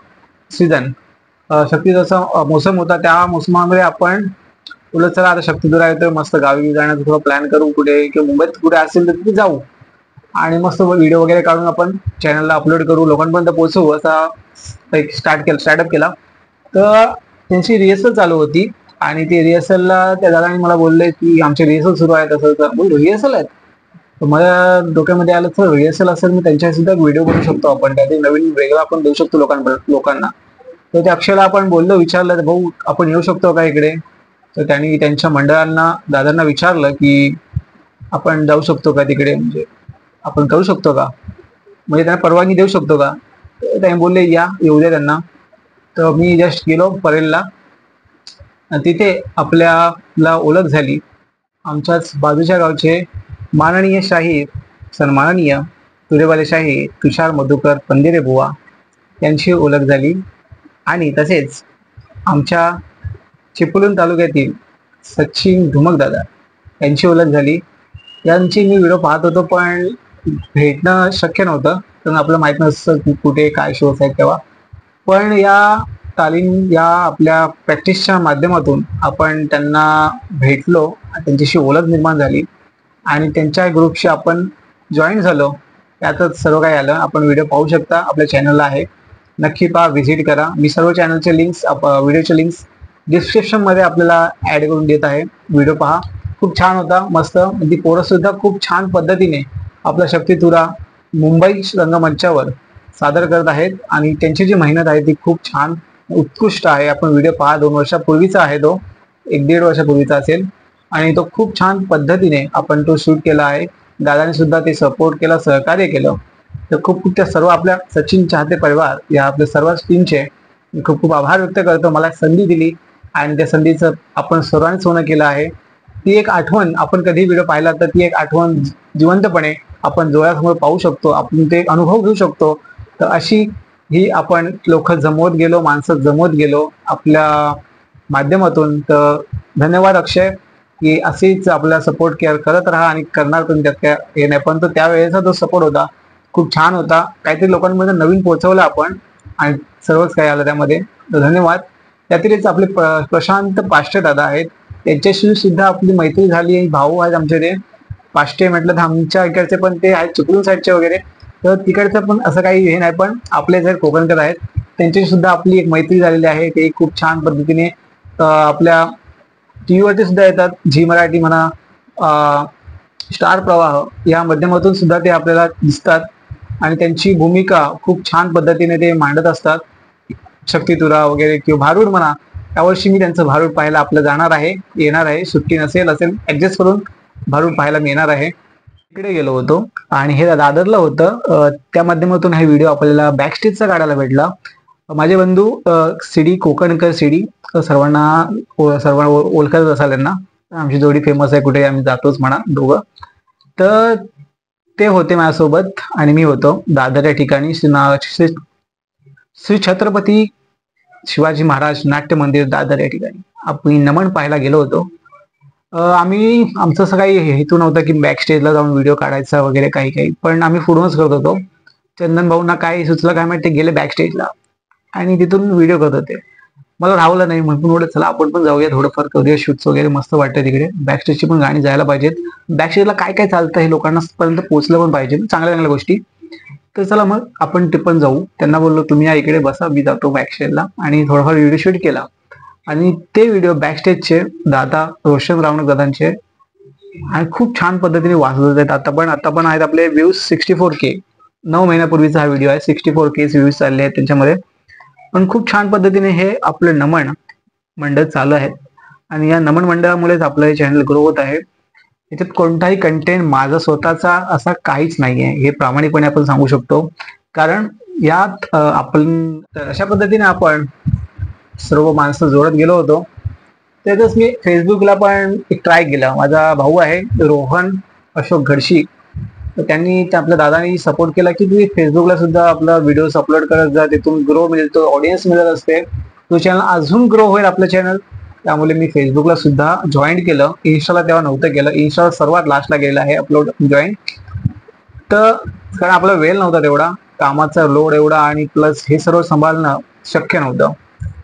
सीझन, शक्तिधराचा मोसम होता. त्या मोसमामध्ये आपण बोलत चला आता शक्तिधरा येतोय, मस्त गावी जाण्याचा थोडा प्लॅन करू, कुठे किंवा मुंबईत कुठे असेल तर तिथे जाऊ आणि मस्त व्हिडिओ वगैरे काढून आपण चॅनलला अपलोड करू, लोकांपर्यंत पोहोचवू, असा एक स्टार्टअप केला. तर त्यांची रिहर्सल चालू होती आणि ती रिहर्सलला त्या दादाने मला बोलले की आमचे रिहर्सल सुरू आहेत. असं तर बोल रिहर्सल आहेत. तर मला डोक्यामध्ये आलं तर रिहर्सल असेल मी त्यांच्या सुद्धा व्हिडिओ बनवू शकतो, आपण त्यातील नवीन वेगळं आपण देऊ शकतो लोकांना. तर त्या अक्षयला आपण बोललो, विचारलं भाऊ आपण येऊ शकतो का इकडे. तर त्यांनी त्यांच्या मंडळांना दादांना विचारलं की आपण जाऊ शकतो का तिकडे, म्हणजे आपण करू शकतो का, म्हणजे त्यांना परवानगी देऊ शकतो का. तर त्यांनी बोलले येऊ द्या त्यांना. तर मी जस्ट गेलो परेलला, तिथे आपल्याला ओळख झाली. आमच्याच बाजूच्या गावचे माननीय शाहीर, सन्माननीय तुरेवाले शाहीर तुषार मधुकर पंदिरे बुवा यांची ओळख झाली. आणि तसेच आमच्या चिपळूण तालुक्यातील सचिन धुमकदादा यांची ओळख झाली. यांची मी व्हिडिओ पाहत होतो पण भेटणं शक्य नव्हतं, कारण आपलं माहीत नसतं की कुठे काय शोज आहेत तेव्हा. पण या आपल्या प्रॅक्टिसच्या माध्यमातून आपण त्यांना भेटलो, त्यांच्याशी ओळख निर्माण झाली आणि त्यांच्या ग्रुपशी आपण जॉईन झालो. त्यातच सर्व काही आलं. आपण व्हिडिओ पाहू शकता, आपल्या चॅनलला आहे, नक्की पहा, व्हिजिट करा. मी सर्व चॅनलचे लिंक्स, व्हिडिओचे लिंक्स डिस्क्रिप्शन मध्ये आपल्याला ऍड करून देत आहे. व्हिडिओ पहा, खूप छान होता, मस्त. ती पोरं सुद्धा खूप छान पद्धतीने आपला शक्तितुरा मुंबई रंगमंचावर सादर करत आहेत आणि त्यांची जी मेहनत आहे ती खूप छान उत्कृष्ट आहे. आपण व्हिडिओ पहा, 2 वर्षापूर्वीचा आहे तो, 1-1.5 वर्षापूर्वीचा असेल आणि तो खूप छान पद्धतीने आपण तो शूट केला आहे. दादाने सुद्धा ते सपोर्ट केला, सहकार्य केलं. तर खूप खूप त्या सर्व आपल्या सचिन चाहते परिवार या आपल्या सर्व टीमचे खूप खूप आभार व्यक्त करतो. मला संधी दिली आणि त्या संधीचं आपण सर्वांनी सोनं केलं आहे. ती एक आठवण, आपण कधी व्हिडिओ पाहिला तर ती एक आठवण जिवंतपणे आपण डोळ्यासमोर पाहू शकतो, आपण ते अनुभव घेऊ शकतो. तर अशी ही आपण लोक जमवत गेलो, माणसं जमवत गेलो आपल्या माध्यमातून. तर धन्यवाद अक्षय, की अशीच आपला सपोर्ट केअर करत राहा आणि करणार तुम्ही, त्यात काय हे नाही. पण तो त्यावेळेचा जो सपोर्ट होता खूप छान होता. काहीतरी लोकांमध्ये नवीन पोहोचवलं आपण आणि सर्वच काही आलं त्यामध्ये. तर धन्यवाद. त्यातीलच आपले प्रशांत पाष्टे दादा आहेत, त्यांच्याशी सुद्धा आपली मैत्री झाली. भाऊ आहेत आमचे, ते पाष्टे म्हटलं तर आमच्या इकडचे पण ते आहेत, चिपळूण साईडचे वगैरे. तर तिकडचं पण असं काही हे नाही, पण आपले जे कोकणकर आहेत त्यांच्याशी सुद्धा आपली एक मैत्री झालेली आहे. ते खूप छान पद्धतीने आपल्या टीव्हीवरती सुद्धा येतात, झी मराठी म्हणा, स्टार प्रवाह या माध्यमातून सुद्धा ते आपल्याला दिसतात आणि त्यांची भूमिका खूप छान पद्धतीने ते मांडत असतात. शक्तितुरा वगैरे किंवा भारूड म्हणा, यावर्षी मी त्यांचं भारूड पाहायला आपलं येणार आहे. सुट्टी असेल ऍडजस्ट करून भारूड पाहायला मी येणार आहे. तिकडे गेलो होतो आणि हे दादरला होतं. त्या माध्यमातून हा व्हिडिओ आपल्याला बॅकस्टेजचा काढायला भेटला. माझे बंधू सीडी कोकणकर, सीडी सर्वांना ओळखत असाल यांना. आमची जोडी फेमस आहे, कुठे आम्ही जातोच म्हणा दोघं. तर ते होते माझ्यासोबत आणि मी होतो दादर या ठिकाणी श्री छत्रपती शिवाजी महाराज नाट्य मंदिर दादर या ठिकाणी आपण नमन पाहायला गेलो होतो. आमचं असं काही हेतू नव्हता की बॅक स्टेजला जाऊन व्हिडिओ काढायचा वगैरे काही, पण आम्ही पुढूनच करत होतो. चंदन भाऊंना काय सुचलं काय माहिती, गेले बॅक स्टेजला आणि तिथून व्हिडिओ करत होते. मला राहवलं नाही, म्हणून बोलत चला आपण पण जाऊया, थोडंफार करूया शूट्स वगैरे, मस्त वाटतं तिकडे. बॅक स्टेजची पण गाणी जायला पाहिजेत. बॅक स्टेजला काय काय चालतं हे लोकांना पर्यंत पोहोचलं पण पाहिजे, चांगल्या गोष्टी. तर चला मग आपण ते पण जाऊ. त्यांना बोललो तुम्ही या इकडे बसा, मी जातो बॅक स्टेजला, आणि थोडाफार व्हिडिओ शूट केला. आणि ते व्हिडिओ बॅकस्टेजचे दादा रोशन रावणक दादांचे आणि खूप छान पद्धतीने वाजवत आहेत. आता पण आहेत आपले व्ह्यूज 64K. 9 महिन्यापूर्वीचा हा व्हिडिओ आहे. 64K व्ह्यूज चालले आहेत त्यांच्यामध्ये. पण खूप छान पद्धतीने हे आपलं नमन मंडळ चालू आहे आणि या नमन मंडळामुळेच आपलं हे चॅनल ग्रो होत आहे. याच्यात कोणताही कंटेंट माझा स्वतःचा असा काहीच नाहीये, हे प्रामाणिकपणे आपण सांगू शकतो. कारण यात आपण अशा पद्धतीने आपण सर्व माणसं जोडत गेलो होतो. त्यातच मी फेसबुकला पण एक ट्राय केला. माझा भाऊ आहे रोहन अशोक घडशी, तर त्यांनी आपल्या दादानी सपोर्ट केला की तुम्ही फेसबुकला सुद्धा आपला व्हिडिओज अपलोड करत जा, तिथून ग्रो मिळतो, ऑडियन्स मिळत असते, तो चॅनल अजून ग्रो होईल आपलं चॅनल. त्यामुळे मी फेसबुकला सुद्धा जॉईन केलं. इन्स्टाला तेव्हा नव्हतं केलं, इन्स्टाला सर्वात लास्टला गेलेलं आहे अपलोड जॉईन. तर कारण आपला वेळ नव्हता तेवढा, कामाचा लोड एवढा आणि प्लस हे सर्व सांभाळणं शक्य नव्हतं.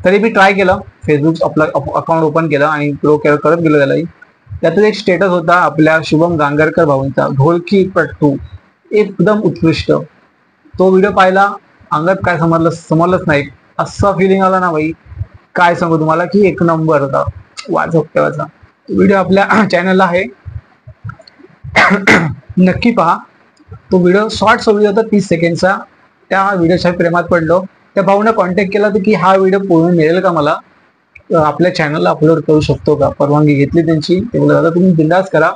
तरी मी ट्राय केलं, फेसबुक आपलं अकाउंट ओपन केलं आणि ग्रो करत गेलो त्यालाही. त्यातच एक स्टेटस होता आपल्या शुभम गांगरकर भाऊंचा, ढोलकी पट्टू एकदम उत्कृष्ट. तो व्हिडिओ पाहिला, अंगात काय समजलंच नाही, असा फिलिंग आला ना भाई, काय सांगू तुम्हाला की एक नंबर होता वाजव तेव्हाचा. व्हिडिओ आपल्या चॅनलला आहे, नक्की पहा. तो व्हिडिओ शॉर्ट्स व्हिडिओ होता 30 सेकंडचा. त्या व्हिडिओच्या प्रेमात पडलो. त्या भाऊने कॉन्टॅक्ट केला की हा व्हिडिओ पूर्ण मिळेल का मला, आपल्या चॅनलला अपलोड करू शकतो का. परवानगी घेतली त्यांची. ते बोलले दादा तुम्ही बिंदास करा.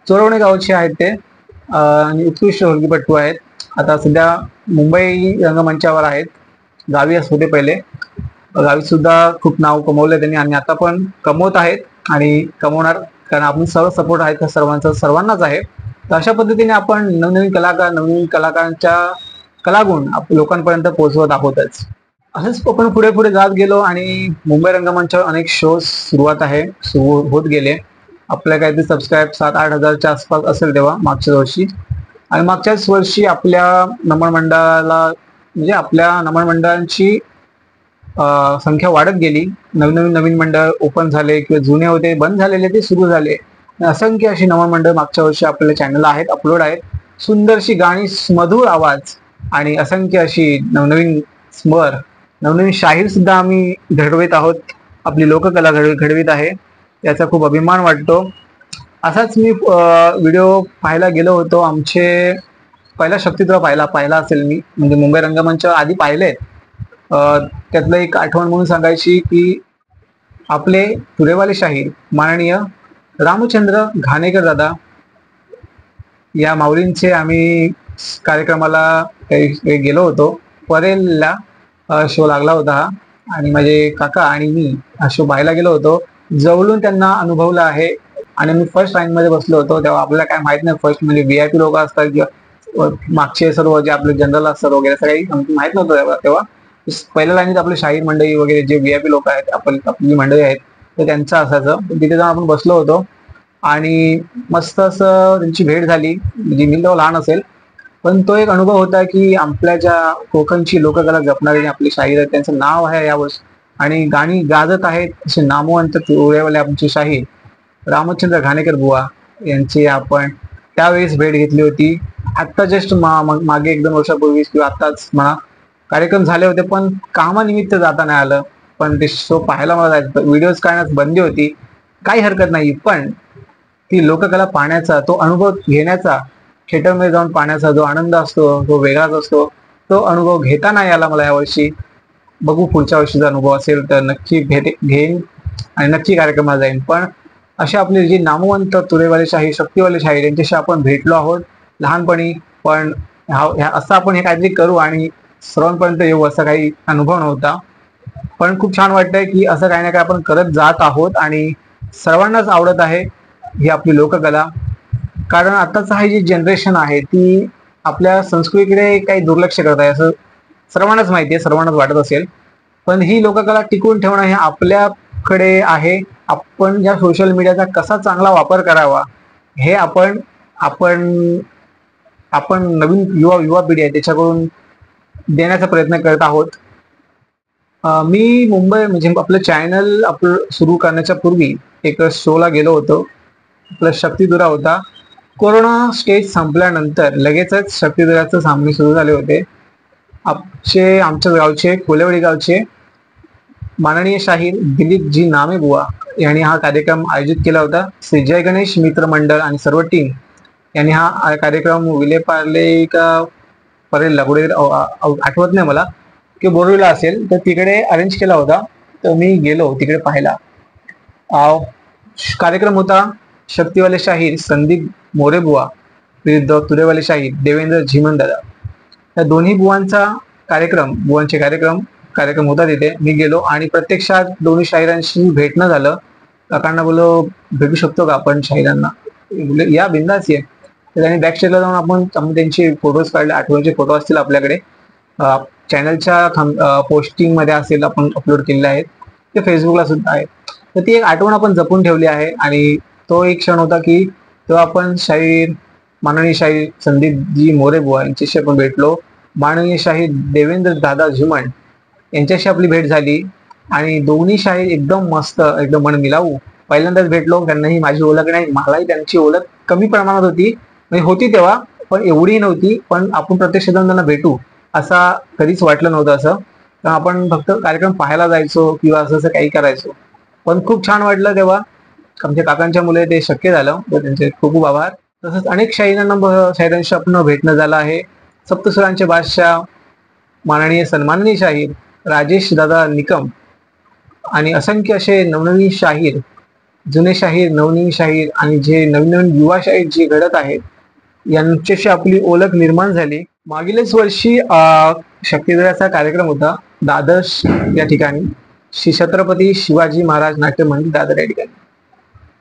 चोरवणे गावचे आहेत ते आणि उत्कृष्ट ढोलकीपट्टू आहेत. आता सध्या मुंबई रंगमंचावर आहेत. गावी होते पहिले, गावी सुद्धा खूप नाव कमवलं त्यांनी आणि आता पण कमवत आहेत आणि कमवणार, कारण आपण सर्व सपोर्ट आहे त्या सर्वांनाच आहे. तर अशा पद्धतीने आपण नवनवीन कलाकारांच्या कलागुण लोकांपर्यंत पोहोचवत आहोतच. असंच आपण पुढे पुढे जात गेलो आणि मुंबई रंगमंचावर अनेक शोज सुरू होत गेले. आपल्या काहीतरी सबस्क्राईब 7-8 हजारच्या आसपास असेल तेव्हा मागच्याच वर्षी. आणि मागच्याच वर्षी आपल्या नमन मंडळांची संख्या वाढत गेली. नवीन मंडळ ओपन झाले किंवा जुने होते बंद झालेले ते सुरू झाले. असंख्य अशी नमन मंडळ मागच्या वर्षी आपल्या चॅनलला आहेत, अपलोड आहेत. सुंदरशी गाणी, मधुर आवाज आणि असंख्य अशी नवनवीन स्वर, नवनवीन शाहीर सुद्धा आम्ही घडवित आहोत. आपली लोककला घडवित आहे, याचा खूप अभिमान वाटतो. असाच मी व्हिडिओ पाहायला गेलो होतो. आमचे पहिला शक्तिद्रा पाहिला असेल मी, म्हणजे मुंबई रंगमंच आधी पाहिले. त्यातलं एक आठवण म्हणून सांगायची की आपले तुरेवाले शाहीर माननीय रामचंद्र घाणेकर दादा या माऊलींचे आम्ही कार्यक्रमाला गेलो होतो. परेलला शो लागला होता हा, आणि माझे काका आणि मी हा शो पाहायला गेलो होतो. जवळून त्यांना अनुभवलं आहे आणि मी फर्स्ट रँक मध्ये बसलो होतो. तेव्हा आपल्याला काय माहित नाही, फर्स्ट म्हणजे VIP लोक असतात किंवा मागचे सर्व जे आपले जनरल असतात वगैरे सगळी माहित नव्हतं तेव्हा. पहिल्या लाईनीत आपले शाहीर मंडळी वगैरे जे VIP लोक आहेत, आपली मंडळी आहेत, तर त्यांचं असायचं. तिथे जाऊन आपण बसलो होतो आणि मस्त असं त्यांची भेट झाली. म्हणजे मी तेव्हा लहान असेल, पण तो एक अनुभव होता की आपल्या ज्या कोकणची लोककला जपणारे आपले शाहीर आहेत त्यांचं नाव आहे यावर्षी आणि गाणी गाजत आहेत असे नामवंत तुरेवाले आमचे शाहीर रामचंद्र घाणेकर बुवा यांची आपण त्यावेळेस भेट घेतली होती. आत्ता जस्ट मागे 1-2 वर्षापूर्वी किंवा आत्ताच म्हणा कार्यक्रम झाले होते, पण कामानिमित्त जाता नाही आलं. पण ते शो पाहायला मला जायचं, व्हिडिओज काढण्यास बंदी होती, काही हरकत नाही. पण ती लोककला पाहण्याचा, तो अनुभव घेण्याचा, थिएटरमध्ये जाऊन पाहण्याचा जो आनंद असतो तो वेगळाच असतो. तो अनुभव घेता नाही आला मला यावर्षी. बघू पुढच्या वर्षीचा अनुभव असेल तर नक्की घेईन आणि नक्की कार्यक्रमाला जाईन. पण असे आपले जे नामवंत तुरेवाले शाहीर, शक्तिवाले शाहीर यांच्याशी आपण भेटलो आहोत लहानपणी. पण असं आपण हे काहीतरी करू आणि सर्वांपर्यंत येऊ असा काही अनुभव नव्हता. पण खूप छान वाटतंय की असं काही ना काही आपण करत जात आहोत आणि सर्वांनाच आवडत आहे ही आपली लोककला. कारण आताच ही जी जनरेशन आहे ती आपल्या संस्कृतीकडे काही दुर्लक्ष करत आहे असं सर्वांनाच माहिती आहे, सर्वांनाच वाटत असेल. पण ही लोककला टिकवून ठेवणं हे आपल्याकडे आहे. आपण या सोशल मीडियाचा कसा चांगला वापर करावा हे आपण नवीन युवा पिढी आहे त्याच्याकडून देण्याचा प्रयत्न करत आहोत. मी मुंबई म्हणजे आपलं चॅनल सुरू करण्याच्या पूर्वी एक शोला गेलो होतो. आपला शक्तिधुरा होता. कोरोना स्टेज संपल्यानंतर लगेचच शक्तिधुराचे सामने सुरू झाले होते. आमच्या गावचे कोलेवाडी गावचे माननीय शाहीर दिलीपजी नामे बुवा यांनी हा कार्यक्रम आयोजित केला होता. श्री जय गणेश मित्र मंडळ आणि सर्व टीम यांनी हा कार्यक्रम विलेपार्ले का परेल कुठे आठवत नाही मला, की बोरवलीला असेल तर तिकडे अरेंज केला होता. तर मी गेलो तिकडे पाहायला. कार्यक्रम होता शक्तिवाले शाहीर संदीप मोरेबुवा विरुद्ध तुरेवाले शाहीर देवेंद्र झिमन दादा. या दोन्ही बुवांचे कार्यक्रम होता तिथे. मी गेलो आणि प्रत्यक्षात दोन्ही शाहिरांशी भेटणं झालं. काकांना बोलो भेटू शकतो का आपण शाहिरांना, या बिंदास ये. तर त्यांनी बॅक स्टेजला जाऊन आपण त्यांचे फोटोज काढले, आठवणीचे फोटो असतील आपल्याकडे, चॅनलच्या पोस्टिंग मध्ये असेल, आपण अपलोड केलेले आहेत, ते फेसबुकला सुद्धा आहे. तर ती एक आठवण आपण जपून ठेवली आहे. आणि तो एक क्षण होता की तेव्हा आपण माननीय शाहीर संदीपजी मोरे बुवा यांच्याशी आपण भेटलो. माननीय शाहीर देवेंद्र दादा झुमण यांच्याशी आपली भेट झाली आणि दोन्ही शाहीर एकदम मस्त, एकदम मन मिलावू. पहिल्यांदाच भेटलो, त्यांनाही माझी ओळख नाही, मलाही त्यांची ओळख कमी प्रमाणात होती, म्हणजे होती तेव्हा, पण एवढी नव्हती. पण आपण प्रत्यक्ष जाऊन त्यांना भेटू असा कधीच वाटलं नव्हतं असं. तर आपण फक्त कार्यक्रम पाहायला जायचो किंवा असं काही करायचो. पण खूप छान वाटलं तेव्हा, आमच्या काकांच्या मुले ते शक्य झालं, तर त्यांचे खूप खूप आभार. तसंच अनेक शाहिरांशी आपण भेटणं झालं आहे. सप्तसुरांचे बादशाह माननीय सन्माननीय शाहीर राजेश दादा निकम आणि असंख्य असे नवनवीन शाहीर, जुने शाहीर, नवनवीन शाहीर आणि जे नवीन नवीन युवा शाहीर जे घडत आहेत, यांच्याशी आपली ओळख निर्माण झाली. मागीलच वर्षी शक्तिधराचा कार्यक्रम होता दादर या ठिकाणी, श्री छत्रपती शिवाजी महाराज नाट्य मंदिर दादर या ठिकाणी.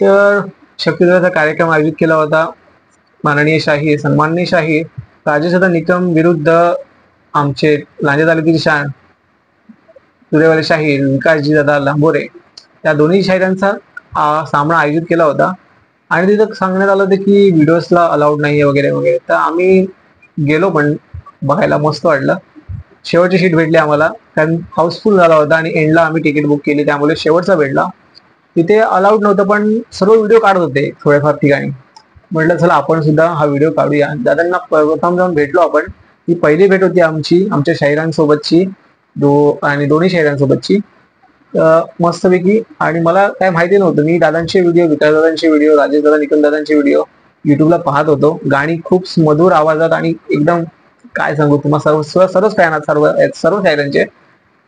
तर शक्तिधराचा कार्यक्रम आयोजित केला होता. माननीय शाहीर, सन्माननीय शाहीर राजेशदादा निकम विरुद्ध आमचे लांजा तालुक्याचे शान सुरेवाले शाहीर विकासजी दादा लांबोरे, त्या दोन्ही शाहिरांचा सामना आयोजित केला होता. आणि तिथं सांगण्यात आलं होतं की व्हिडिओजला अलाउड नाहीये वगैरे वगैरे. तर आम्ही गेलो, पण बघायला मस्त वाटलं. शेवटची सीट भेटली आम्हाला, कारण हाऊसफुल झाला होता आणि एंडला आम्ही तिकीट बुक केली, त्यामुळे शेवटचा भेटला. तिथे अलाउड नव्हतं, पण सर्व व्हिडिओ काढत होते थोड्याफार ठिकाणी. म्हटलं चला आपण सुद्धा हा व्हिडिओ काढूया. दादांना प्रथम जाऊन भेटलो आपण. ही पहिली भेट होती आमची, आमच्या शाहिरांसोबतची, आणि दोन्ही शाहिरांसोबतची, मस्तपैकी. आणि मला काय माहिती नव्हतं, मी दादांचे व्हिडिओ, विकास दादांचे व्हिडिओ, राजेश दादा निकम दादांचे व्हिडिओ युट्यूबला पाहत होतो. गाणी खूप मधुर आवाजात आणि एकदम काय सांगू तुम्हाला, सर्वच फॅन आहेत सर्व शाहिरांचे.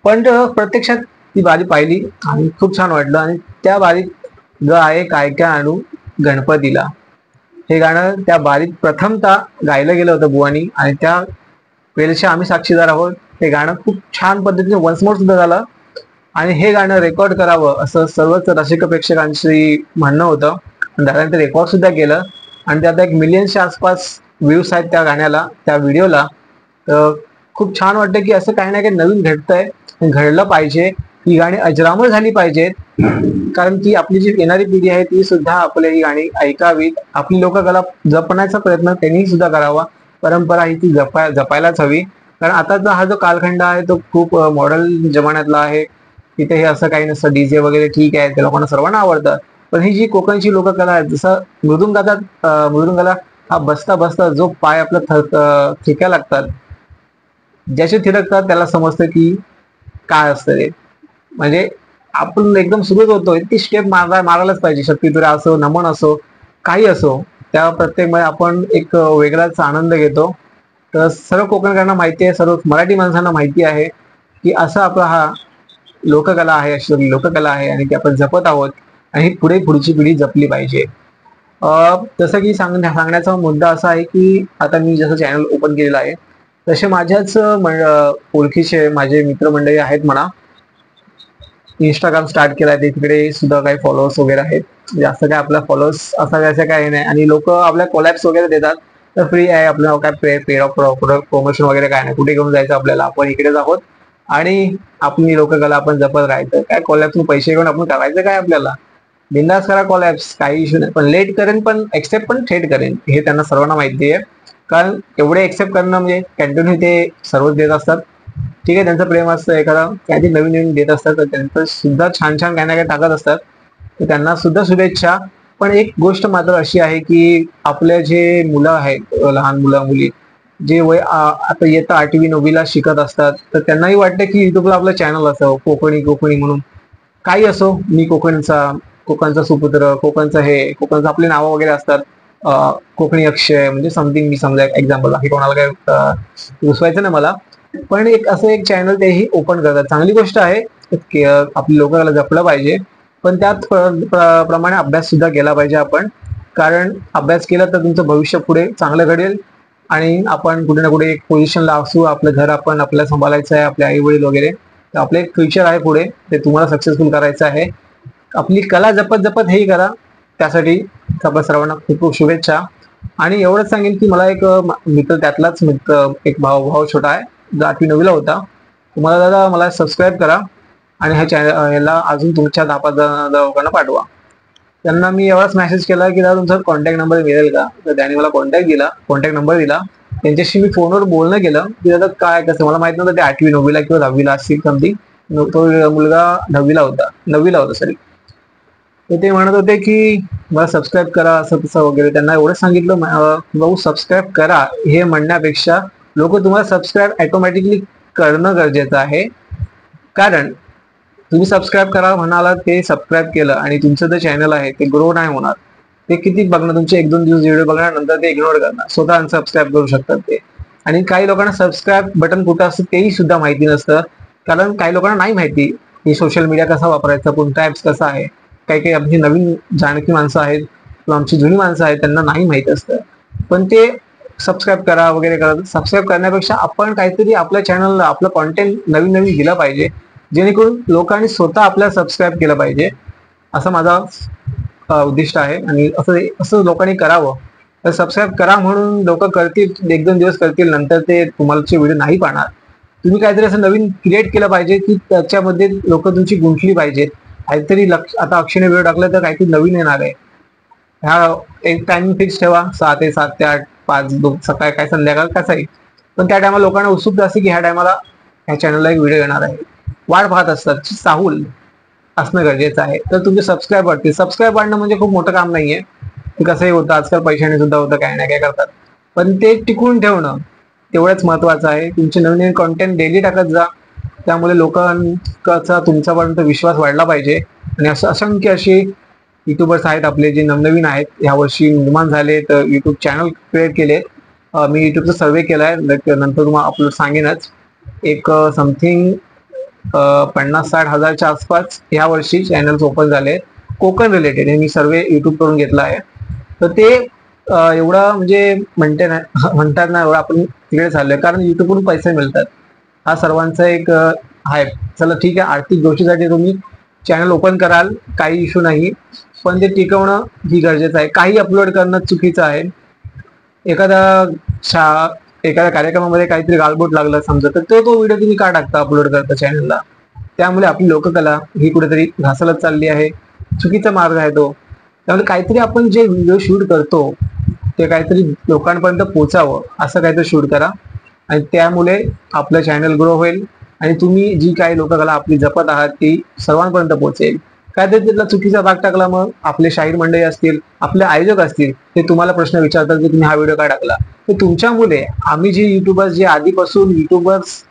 पण प्रत्यक्षात ती बारी पाहिली आणि खूप छान वाटलं. आणि त्या बारीत ग आहे काय काय आणू गणपतीला, हे गाणं त्या बारीत प्रथमतः गायलं गेलं होतं बुवानी, आणि त्या वेळेचे आम्ही साक्षीदार आहोत. हे गाणं खूप छान पद्धतीने वन्स मोर सुद्धा झालं. आणि हे गाणं रेकॉर्ड करावं असं सर्वच रसिक प्रेक्षकांशी म्हणणं होतं. दादाने ते रेकॉर्ड सुद्धा केलं आणि त्यात 1 मिलियनच्या आसपास व्ह्यूज आहेत त्या गाण्याला, त्या व्हिडिओला. खूप छान वाटतं की असं काही ना काही नवीन घडतंय, घडलं पाहिजे. ही गाणी अजरामर झाली पाहिजेत, कारण की आपली जी येणारी पिढी आहे ती सुद्धा आपली ही गाणी ऐकावीत. आपली लोककला जपण्याचा प्रयत्न त्यांनी सुद्धा करावा. परंपरा ही ती जपायलाच हवी. कारण आताचा हा जो कालखंड आहे तो खूप मॉडर्न जमान्यातला आहे. तिथे हे असं काही नसतं, डीजे वगैरे ठीक आहे, ते लोकांना सर्वांना आवडतं. पण ही जी कोकणची लोककला आहे, जसं मृदुंगाला हा बसता बसता जो पाय आपला ठिक्या लागतात, ज्याचे थिरकतात त्याला समजतं की काय असतं ते. म्हणजे आपण एकदम सुरुवात होतोय ती स्टेप मारायलाच पाहिजे. शक्तिधुरा असो, नमन असो, काही असो, त्या प्रत्येक मध्ये आपण एक वेगळाच आनंद घेतो. तर सर्व कोकणकरांना माहिती आहे, सर्व मराठी माणसांना माहिती आहे की असा आपला हा लोककला आहे, अशी लोककला आहे आणि ती आपण जपत आहोत. आणि पुढची पिढी जपली पाहिजे. जसं की सांगण्याचा मुद्दा असा आहे की आता मी जसं चॅनल ओपन केलेलं आहे, तसे माझ्याच ओळखीचे माझे मित्रमंडळी आहेत म्हणा. इंस्टाग्राम स्टार्ट केलाय, तिकडे सुद्धा काही फॉलोअर्स वगैरे आहेत. जास्त काय आपला फॉलोअर्स असा काही नाही. आणि लोक आपल्या कोलॅप्स वगैरे देतात, तर फ्री आहे आपलं, काय पेड ऑफ प्रमोशन वगैरे काय नाही. कुठे घेऊन जायचं आपल्याला, आपण इकडेच आहोत आणि आपली लोककला आपण जपत राहायचं. काय कोलॅप्स पैसे घेऊन आपण करायचं काय, आपल्याला बिंदास करा कोलॅप्स, काही इश्यू नाही. पण लेट करेन, पण एक्सेप्ट पण थेट करेन, हे त्यांना सर्वांना माहिती आहे. कारण एवढे एक्सेप्ट करणं म्हणजे कंटिन्यू ते सर्वच देत असतात. ठीक आहे, त्यांचं प्रेम असतं, एखादा काहीतरी नवीन नवीन देत असतात, तर त्यांचं सुद्धा छान छान काही ना काही टाकत असतात, तर त्यांना सुद्धा शुभेच्छा. पण एक गोष्ट मात्र अशी आहे की आपले जे मुलं आहेत, लहान मुलं मुली, जे वय आता येतं 8वी 9वीला शिकत असतात, तर त्यांनाही वाटतं की युट्यूबला आपलं चॅनल असावं, कोकणी म्हणून. काही असो, मी कोकणचा सुपुत्र, कोकणचं आपली नावं वगैरे असतात, कोकणी अक्षय म्हणजे समथिंग, मी समजा एक्झाम्पल, बाकी कोणाला काय रुसवायचं नाही मला. पण असं एक चॅनल तेही ओपन करतात, चांगली गोष्ट आहे. आपली लोकांना जपलं पाहिजे, पण त्यात प्रमाणे अभ्यास सुद्धा केला पाहिजे आपण. कारण अभ्यास केला तर तुमचं भविष्य पुढे चांगलं घडेल आणि आपण कुठे ना कुठे एक पोझिशनला असू, आपलं घर आपण आपल्याला सांभाळायचं आहे, आपले आई वडील वगैरे, तर आपलं एक फ्युचर आहे पुढे, ते तुम्हाला सक्सेसफुल करायचं आहे. आपली कला जपत जपत हेही करा, त्यासाठी आपल्या सर्वांना खूप खूप शुभेच्छा. आणि एवढंच सांगेन की मला एक मित्र, त्यातलाच मित्र, एक भाऊ छोटा आहे, जो 8वी-9वीला होता. तुम्हाला दादा मला सबस्क्राईब करा आणि ह्या चॅनल याला अजून तुमच्या 10-5 लोकांना पाठवा. त्यांना मी एवढाच मेसेज केला की दादा तुमचा कॉन्टॅक्ट नंबर मिळेल का, तर त्याने मला कॉन्टॅक्ट नंबर दिला. त्यांच्याशी मी फोनवर बोलणं केलं की दादा काय कसं, मला माहित नव्हतं ते 8वी-9वीला किंवा 10वीला असतील समथिंग. तो मुलगा 9वीला होता सॉरी. तर ते म्हणत होते की मला सबस्क्राईब करा असं तसं वगैरे. त्यांना एवढं सांगितलं भाऊ सबस्क्राईब करा हे म्हणण्यापेक्षा लोक तुम्हाला सबस्क्राईब ऑटोमॅटिकली करणं गरजेचं आहे. कारण तुम्ही सबस्क्राईब करा म्हणाला, ते सबस्क्राईब केलं आणि तुमचं जे चॅनल आहे ते ग्रो नाही होणार. ते किती बघणार, तुमचे 1-2 दिवस व्हिडिओ बघणार, नंतर ते इग्नोर करणार, स्वतः अनसबस्क्राईब करू शकतात ते. आणि काही लोकांना सबस्क्राईब बटन कुठं असतं तेही सुद्धा माहिती नसतं. कारण काही लोकांना नाही माहिती की सोशल मीडिया कसा वापरायचा, कोणता ऍप्स कसा आहे. काही आमची नवीन जाणकी माणसं आहेत किंवा आमची जुनी माणसं आहेत त्यांना नाही माहित असतं. पण ते सबस्क्राईब करा वगैरे करा. सबस्क्राईब करण्यापेक्षा आपण काहीतरी आपल्या चॅनलला आपलं कॉन्टेंट नवीन दिलं पाहिजे, जेणेकरून लोकांनी स्वतः आपल्याला सबस्क्राईब केलं पाहिजे. असं माझा उद्दिष्ट आहे. आणि असं लोकांनी करावं. तर सबस्क्राईब करा म्हणून लोक करतील, 1-2 दिवस करतील, नंतर ते तुम्हाचे व्हिडिओ नाही पाहणार. तुम्ही काहीतरी असं नवीन क्रिएट केलं पाहिजे की त्याच्यामध्ये लोक तुमची गुंतली पाहिजेत. काहीतरी आता अक्षयने व्हिडिओ टाकला तर काहीतरी नवीन येणार आहे. ह्या एक टायमिंग फिक्स ठेवा, 6 ते 7 ते 8, 5 सकाळ काय संध्याकाळ कसाही. पण त्या टायमाला लोकांना उत्सुकता असते की ह्या टायमाला ह्या चॅनलला एक व्हिडिओ येणार आहे, वाट पाहत असतात. साहूल असणं गरजेचं आहे. तर तुमचे सबस्क्राईब वाढतील. सबस्क्राईब वाढणं म्हणजे खूप मोठं काम नाहीये. ते कसंही होतं, आजकाल पैशाने सुद्धा होतं, काय ना काय करतात. पण ते टिकवून ठेवणं तेवढंच महत्वाचं आहे. तुमचे नवीन कॉन्टेंट डेली टाकत जा. त्यामुळे लोकांचा तुमच्यापर्यंत विश्वास वाढला पाहिजे. आणि असं असंख्य असे युट्यूबर्स आहेत आपले जे नवनवीन आहेत, यावर्षी निर्माण झाले, तर युट्यूब चॅनल क्रिएट केले. मी युट्यूबचा सर्वे केलाय, नंतर तुम्हाला अपलोड सांगेनच. एक समथिंग 50-60 हजारच्या आसपास या वर्षी चॅनल्स ओपन झाले कोकण रिलेटेड. हे मी सर्वे युट्यूब करून घेतला आहे. तर ते एवढं म्हणजे म्हणतात ना, एवढं आपण तिकडे चाललोय कारण युट्यूबवरून पैसे मिळतात. हा सर्वांचा एक आहे. चला ठीक आहे, आर्थिक गोष्टीसाठी तुम्ही चॅनल ओपन कराल, काही इश्यू नाही, पण ते टिकवणं ही गरजेचं आहे. काही अपलोड करणं चुकीचं आहे. एखाद्या कार्यक्रमामध्ये काहीतरी गालबोट लागलं समजा, तर तो व्हिडिओ तुम्ही का टाकता, अपलोड करता चॅनलला. त्यामुळे आपली लोककला ही कुठेतरी घासलत चालली आहे. चुकीचा मार्ग आहे तो. त्यामुळे काहीतरी आपण जे व्हिडिओ शूट करतो ते काहीतरी लोकांपर्यंत पोचावं असं काहीतरी शूट करा. आणि त्यामुळे आपलं चॅनल ग्रो होईल आणि तुम्ही जी काही लोककला आपली जपत आहात ती सर्वांपर्यंत पोहोचेल. काहीतरी तिथला चुकीचा भाग टाकला, मग आपले शाहीर मंडळी असतील, आपले आयोजक असतील, ते तुम्हाला प्रश्न विचारतात की तुम्ही हा व्हिडिओ का टाकला. तर तुमच्यामुळे आम्ही जे युट्यूबर्स, जे आधीपासून युट्यूबर्स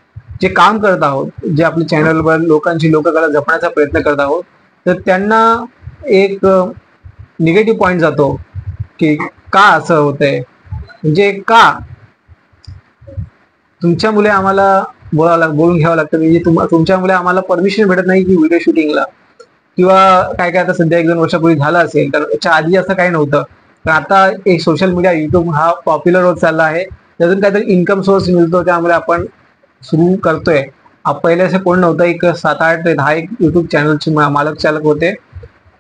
जे काम करत आहोत, जे आपल्या चॅनलवर लोकांची लोककला जपण्याचा प्रयत्न करत आहोत, तर त्यांना एक निगेटिव्ह पॉइंट जातो की का असं होतंय, म्हणजे का तुमच्यामुळे आम्हाला बोलून घ्यावं लागतं. म्हणजे तुमच्यामुळे आम्हाला परमिशन भेटत नाही की व्हिडिओ शूटिंगला, किंवा काय काय आता सध्या 1-2 वर्षापूर्वी झालं असेल. तर याच्या आधी असं काही नव्हतं. पण आता एक सोशल मीडिया युट्यूब हा पॉप्युलर होत चालला आहे. त्यातून काहीतरी इन्कम सोर्स मिळतो, त्यामुळे आपण सुरू करतोय. पहिले असं कोण नव्हतं. एक 7-8 ते 10 युट्यूब चॅनलचे मालक चालक होते.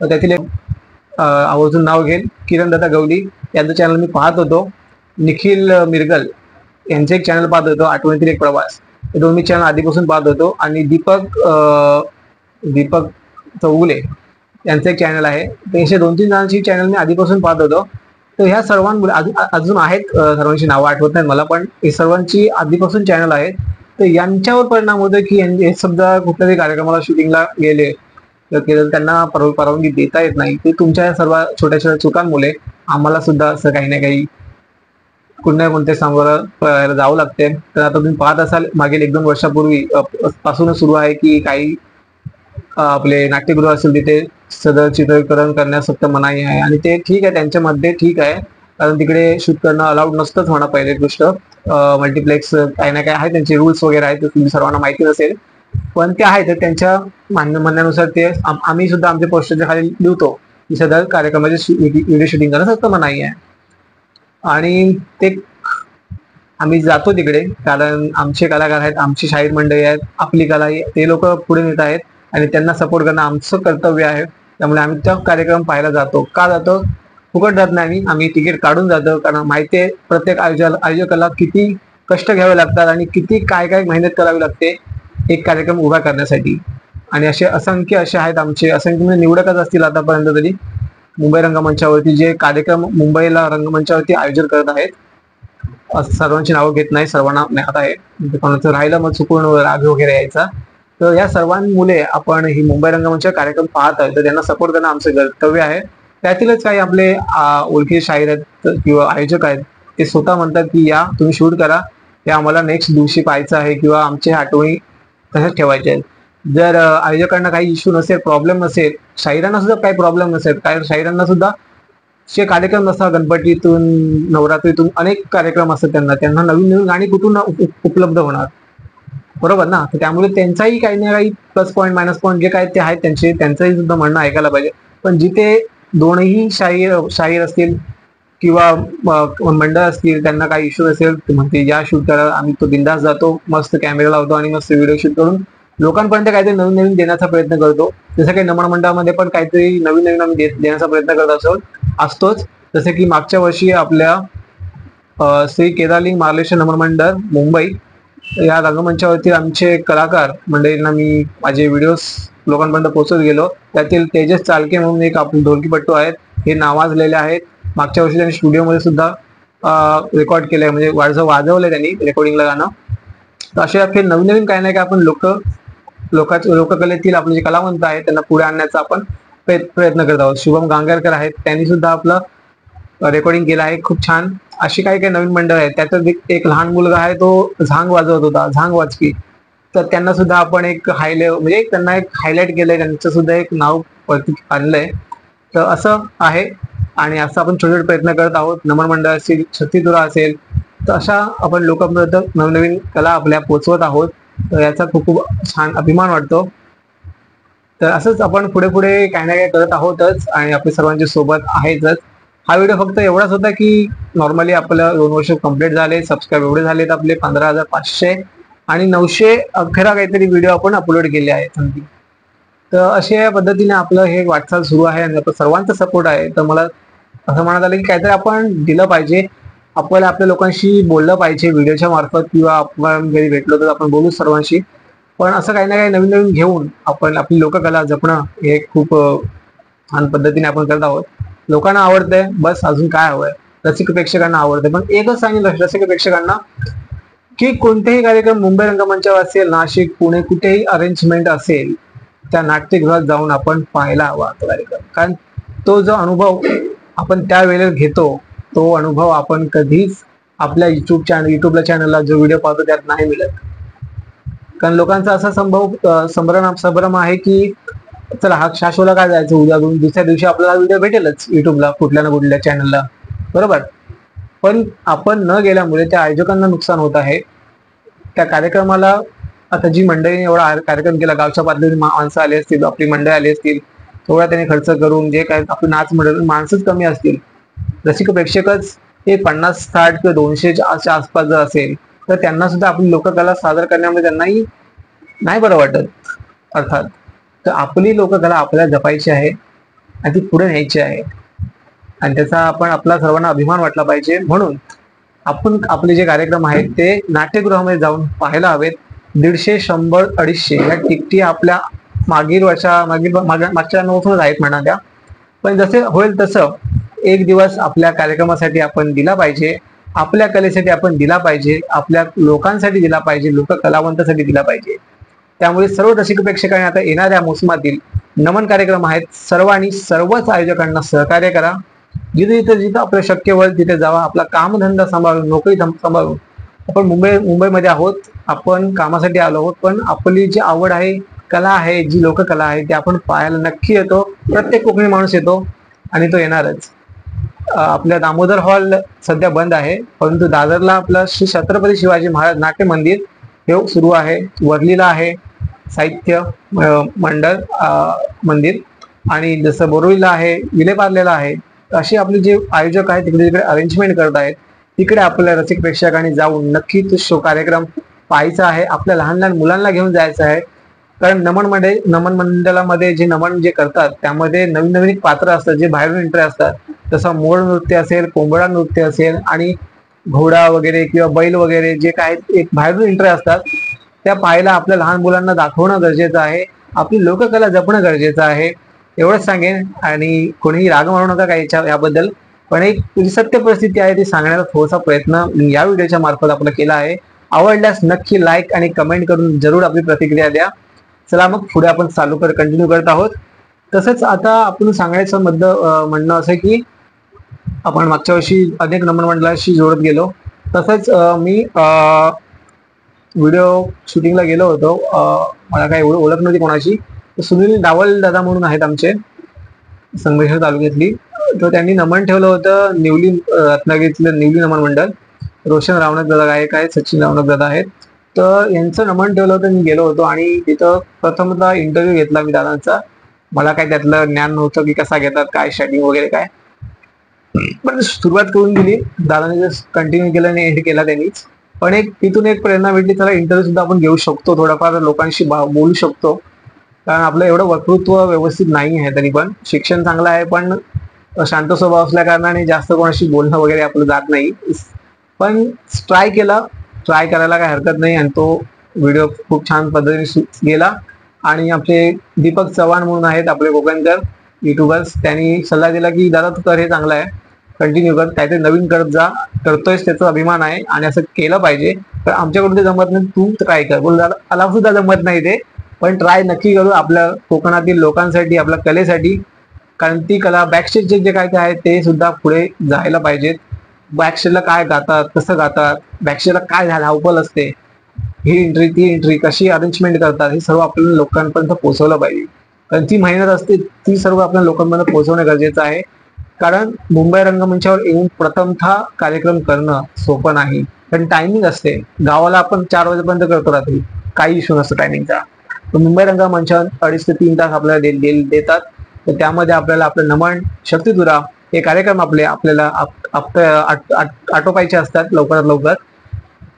त्यातील एक आवर्जून नाव घेईल, किरण दादा गवली यांचं चॅनल मी पाहत होतो. निखिल मिरगल यांचे एक चॅनल पाहत होतो, आठवणीतील एक प्रवास. हे दोन मी चॅनल आधीपासून पाहत होतो. आणि दीपक चौगुले यांचं एक चॅनल आहे. तर असे 2-3 जणांची चॅनल मी आधीपासून पाहत होतो. तर ह्या सर्वांमुळे अजून आहेत, सर्वांची नावं आठवत नाहीत मला, पण हे सर्वांची आधीपासून चॅनल आहेत. तर यांच्यावर परिणाम होतो की हे समजा कुठल्याही कार्यक्रमाला शूटिंगला गेले तर त्यांना परवानगी देता येत नाही. ते तुमच्या सर्व छोट्या छोट्या चुकांमुळे आम्हाला सुद्धा असं काही ना काही कोणत्या सामोरं जावं लागते. तर आता तुम्ही पाहत असाल, मागील 1-2 वर्षापूर्वी पासूनच सुरू आहे की काही आपले नाट्यगृह असेल तिथे सदर चित्रीकरण करण्यास फक्त मनाई आहे. आणि ते ठीक आहे, त्यांच्यामध्ये ठीक आहे, कारण तिकडे शूट करणं अलाउड नसतंच म्हणा. पहिली गोष्ट मल्टिप्लेक्स काही ना काय आहे, त्यांचे रूल्स वगैरे आहेत, तुम्ही सर्वांना माहिती नसेल, पण ते आहेत. त्यांच्या म्हणण्यानुसार ते आम्ही सुद्धा आमच्या पोस्टरच्या खाली लिहितो की सदर कार्यक्रमाचे व्हिडिओ शूटिंग करणं फक्त मनाई आहे. आणि ते आम्ही जातो तिकडे कारण आमचे कलाकार आहेत, आमची शाहीर मंडळी आहेत, आपली कला ते लोक पुढे नेत आहेत आणि त्यांना सपोर्ट करणं आमचं कर्तव्य आहे. त्यामुळे आम्ही त्या कार्यक्रम पाहायला जातो. का जातो? फुकट जात नाही आम्ही तिकीट काढून जातो, कारण माहिती आहे प्रत्येक आयोजकाला किती कष्ट घ्यावे लागतात आणि किती काय काय मेहनत करावी लागते एक कार्यक्रम उभा करण्यासाठी. आणि असंख्य असे आहेत आमचे, असंख्य म्हणजे निवडकच असतील आतापर्यंत तरी मुंबई रंगमंचावरती जे कार्यक्रम मुंबईला रंगमंचावरती आयोजन करत आहेत. सर्वांची नावं घेत नाही, सर्वांना ज्ञात आहे, कोणाचं राहिलं मग चुकून राग वगैरे यायचा. तर या सर्वांमुळे आपण ही मुंबई रंगमंच कार्यक्रम पाहत आहोत, तर त्यांना सपोर्ट करणं आमचं कर्तव्य आहे. त्यातीलच काही आपले ओळखी शाहीर आहेत किंवा आयोजक आहेत, ते स्वतः म्हणतात की या तुम्ही शूट करा, हे आम्हाला नेक्स्ट दिवशी पाहायचं आहे किंवा आमच्या आठवणी तशाच ठेवायच्या आहेत. जर आयोजकांना काही इश्यू नसेल, प्रॉब्लेम नसेल, शाहिरांना सुद्धा काही प्रॉब्लेम नसेल, कारण शाहिरांना सुद्धा जे कार्यक्रम नसतात, गणपतीतून नवरात्रीतून अनेक कार्यक्रम असतात, त्यांना नवीन नवीन गाणी कुठून उपलब्ध होणार, बरोबर ना. त्यामुळे त्यांचाही काही ना काही प्लस पॉईंट मायनस पॉईंट जे काय ते आहेत त्यांचंही सुद्धा म्हणणं ऐकायला पाहिजे. पण जिथे दोनही शाहीर असतील किंवा मंडळ असतील, त्यांना काही इश्यू असेल तर म्हणते या शूट करा, आम्ही तो बिंदास जातो, मस्त कॅमेरा लावतो आणि मस्त व्हिडिओ शूट करून लोकांपर्यंत काहीतरी नवीन नवीन देण्याचा प्रयत्न करतो. जसं काही नमन मंडळामध्ये पण काहीतरी नवीन नवीन आम्ही देण्याचा प्रयत्न करत असतोच. जसं की मागच्या वर्षी आपल्या श्री केदारलिंग मार्लेश्वर नमन मंडळ मुंबई या रंगमंचावरती आमचे कलाकार मंडळींना मी माझे व्हिडिओज लोकांपर्यंत पोहोचवत गेलो. त्यातील तेजस चालके म्हणून एक आपण ढोलकीपट्टू आहेत, हे नावाजलेले आहेत. मागच्या वर्षी त्यांनी स्टुडिओमध्ये सुद्धा रेकॉर्ड केलंय, म्हणजे वाजवलंय त्यांनी रेकॉर्डिंगला गाणं. तर असे नवीन नवीन काही ना काही आपण लोककलेतील आपले जे कलावंत आहेत त्यांना पुढे आणण्याचा आपण प्रयत्न करत आहोत. शुभम गांगरकर आहेत, त्यांनी सुद्धा आपलं रेकॉर्डिंग केलं आहे खूप छान. अशी काही काही नवीन मंडळ आहेत. त्यातच एक लहान मुलगा आहे, तो झांग वाजवत होता, झांग वाजकी, तर त्यांना सुद्धा आपण एक म्हणजे त्यांना एक हायलाइट केलंय, त्यांचं सुद्धा एक नाव वरती आणलंय. तर असं आहे आणि असं आपण छोटे छोटे प्रयत्न करत आहोत. नमन मंडळ असेल, छत्तीतुरा असेल, तर अशा आपण लोकांपर्यंत नवनवीन कला आपल्या पोचवत आहोत. तर याचा खूप खूप छान अभिमान वाटतो. तर असंच आपण पुढे पुढे काही ना काही करत आहोतच आणि आपल्या सर्वांच्या सोबत आहेतच. हा व्हिडिओ फक्त एवढाच होता की नॉर्मली आपलं 2 वर्ष कंप्लीट झाले, सबस्क्राईब एवढे झालेत आपले 15,500 आणि 900 अखेरा काहीतरी व्हिडिओ आपण अपलोड केले आहेत. तर अशा पद्धतीने आपलं हे वाटचाल सुरू आहे आणि आपला सर्वांचा सपोर्ट आहे. तर मला असं म्हणत आलं की काहीतरी आपण दिलं पाहिजे, आपल्याला आपल्या लोकांशी बोललं पाहिजे व्हिडिओच्या मार्फत, किंवा आपण घरी भेटलो तर आपण बोलू सर्वांशी. पण असं काही ना काही नवीन नवीन घेऊन आपण आपली लोककला जपणं हे खूप छान पद्धतीने आपण करत आहोत. लोकांना आवडतंय, बस अजून काय हवंय, रसिक प्रेक्षकांना आवडतंय. पण एकच सांगितलं रसिक प्रेक्षकांना की कोणतेही कार्यक्रम मुंबई रंगमंचावर असेल, नाशिक, पुणे, कुठेही अरेंजमेंट असेल, त्या नाट्यगृहात जाऊन आपण पाहायला हवा तो कार्यक्रम. कारण तो जो अनुभव आपण त्या वेळेला घेतो, तो अनुभव आपण कधीच आपल्या युट्यूबला चॅनलला जो व्हिडिओ पाहतो त्यात नाही मिळत. कारण लोकांचा असा संभ्रम आहे की चला हा शोला काय जायचं, उद्या दुसऱ्या दिवशी आपल्याला व्हिडिओ भेटेलच युट्यूबला कुठल्या ना कुठल्या चॅनलला, बरोबर. पण आपण न गेल्यामुळे त्या आयोजकांना नुकसान होत आहे. त्या कार्यक्रमाला आता जी मंडळीने एवढा कार्यक्रम केला, गावच्या पातळीवर माणसं आली असतील, आपली मंडळी आली असतील, थोडा त्याने खर्च करून जे काय आपली नाच मंडळ माणसंच कमी असतील, रसिक प्रेक्षकच हे 50-60 किंवा 200च्या आसपास जर असेल, तर त्यांना सुद्धा आपली लोककला सादर करण्यामध्ये त्यांनाही नाही बरं वाटत. अर्थात तर आपली लोककला आपल्याला जपायची आहे आणि ती पुढे न्यायची आहे आणि त्याचा आपला सर्वांना अभिमान वाटला पाहिजे. म्हणून आपण आपले जे कार्यक्रम आहेत ते नाट्यगृहामध्ये जाऊन पाहायला हवेत. 150, 100, 250 या तिकटी आपल्या मागच्या नोट्समध्ये आहेत म्हणा त्या. पण जसे होईल तसं एक दिवस आपल्या कार्यक्रमासाठी आपण दिला पाहिजे, आपल्या कलेसाठी आपण दिला पाहिजे, आपल्या लोकांसाठी दिला पाहिजे, लोककलावंतासाठी दिला पाहिजे. त्यामुळे सर्व रसिक प्रेक्षकांनी आता येणाऱ्या मोसमातील नमन कार्यक्रम आहेत, सर्वच आयोजकांना सहकार्य करा. जिथं आपलं शक्य होईल तिथे जावा, आपला कामधंदा सांभाळून, नोकरी सांभाळून. आपण मुंबईमध्ये आहोत, आपण कामासाठी आलो आहोत, पण आपली जी आवड आहे, कला आहे, जी लोककला आहे ती आपण पाहायला नक्की येतो. प्रत्येक कोकणी माणूस येतो आणि तो येणारच. आपल्या दामोदर हॉल सध्या बंद आहे, परंतु दादरला आपलं श्री छत्रपती शिवाजी महाराज नाट्य मंदिर हे सुरू आहे. वर्लीला आहे साहित्य मंडळ मंदिर, आणि जसं बोरिवलीला आहे, विलेपार्लेला आहे. असे आपले जे आयोजक आहेत तिकडे अरेंजमेंट करत आहेत, तिकडे आपल्या रसिक प्रेक्षकांनी जाऊन नक्की तो कार्यक्रम पाहायचा आहे. आपल्या लहान लहान मुलांना घेऊन जायचं आहे. कारण नमन मंडळामध्ये जे नमन जे करतात त्यामध्ये नवीन नवीन पात्र असतात जे बाहेरून एंट्री असतात. तसं मोर नृत्य असेल, कोंबडा नृत्य असेल आणि घोडा वगैरे किंवा बैल वगैरे जे काय एक बाहेरून एंट्री असतात त्या पाहायला आपल्या लहान मुलांना दाखवणं गरजेचं आहे. आपली लोककला जपणं गरजेचं आहे. एवढंच सांगेन. आणि कोणीही राग मानू नका काही याबद्दल, पण एक जी सत्य परिस्थिती आहे ती सांगण्याचा थोडासा प्रयत्न मी या व्हिडिओच्या मार्फत आपला केला आहे. आवडल्यास नक्की लाईक आणि कमेंट करून जरूर आपली प्रतिक्रिया द्या. चला मग पुढे आपण कंटिन्यू करत आहोत. तसंच आता आपण सांगायचं म्हणणं असं की आपण मागच्या वर्षी अनेक नमन मंडळाशी जोडत गेलो. तसंच मी व्हिडिओ शूटिंगला गेलो होतो. मला काही ओळख नव्हती कोणाची. सुनील डावल दादा म्हणून आहेत आमचे संगमेश्वर तालुक्यातली. तर त्यांनी नमन ठेवलं होतं निवली, रत्नागिरीतलं निवली नमन मंडळ. रोशन रावणक दादा गायक आहेत, सचिन रावणक दादा आहेत. तर यांचं नमन ठेवलं होतं. मी गेलो होतो आणि तिथं प्रथमतः इंटरव्ह्यू घेतला मी दादांचा. मला काय त्यातलं ज्ञान नव्हतं की कसा घेतात, काय स्टार्टिंग वगैरे काय, पण सुरुवात करून दिली दादाने. जस्ट कंटिन्यू केलं आणि एंड केला त्यांनीच. पण तिथून एक प्रेरणा भेटली, त्याला इंटरव्ह्यू सुद्धा आपण घेऊ शकतो, थोडाफार लोकांशी बोलू शकतो. कारण आपलं एवढं वक्तृत्व व्यवस्थित नाही आहे. तरी पण शिक्षण चांगलं आहे, पण शांत स्वभाव असल्या कारणाने जास्त कोणाशी बोलणं वगैरे आपलं जात नाही. पण ट्राय करायला काही हरकत नाही. आणि तो व्हिडिओ खूप छान पद्धतीने गेला. आणि आपले दीपक चव्हाण म्हणून आहेत आपले कोकणकर युट्यूबर्स, त्यांनी सल्ला दिला की दादा तू कर, हे चांगलं आहे, कंटिन्यू कर, काहीतरी नवीन करत जा, करतोयस त्याचा अभिमान आहे आणि असं केलं पाहिजे. तर आमच्याकडून ते जमत नाही, तू ट्राय कर. बोल दादा मला सुद्धा जमत नाही ते, पण ट्राय नक्की करू आपल्या कोकणातील लोकांसाठी, आपल्या कलेसाठी. कारण ती कला बॅकस्टेजचे जे काय आहे ते सुद्धा पुढे जायला पाहिजेत. बॅकस्टेजला काय गातात, कसं गातात, बॅकस्टेजला काय धावपल असते, ही एंट्री ती एंट्री कशी अरेंजमेंट करतात, हे सर्व आपल्याला लोकांपर्यंत पोहोचवलं पाहिजे. कारण ती मेहनत असते ती सर्व आपल्या लोकांपर्यंत पोहोचवणं गरजेचं आहे. कारण मुंबई रंगमंचावर येऊन प्रथमतः कार्यक्रम करणं सोपं नाही. पण टायमिंग असते. गावाला आपण 4 वाजेपर्यंत करतो रात्री, काही इश्यू नसतो टायमिंगचा. मुंबई रंगमंचावर 2.5 ते 3 तास आपल्याला देतात. तर त्यामध्ये आपल्याला आपलं नमन, शक्तितुरा हे कार्यक्रम आपल्याला आटोपायचे असतात लवकरात लवकर.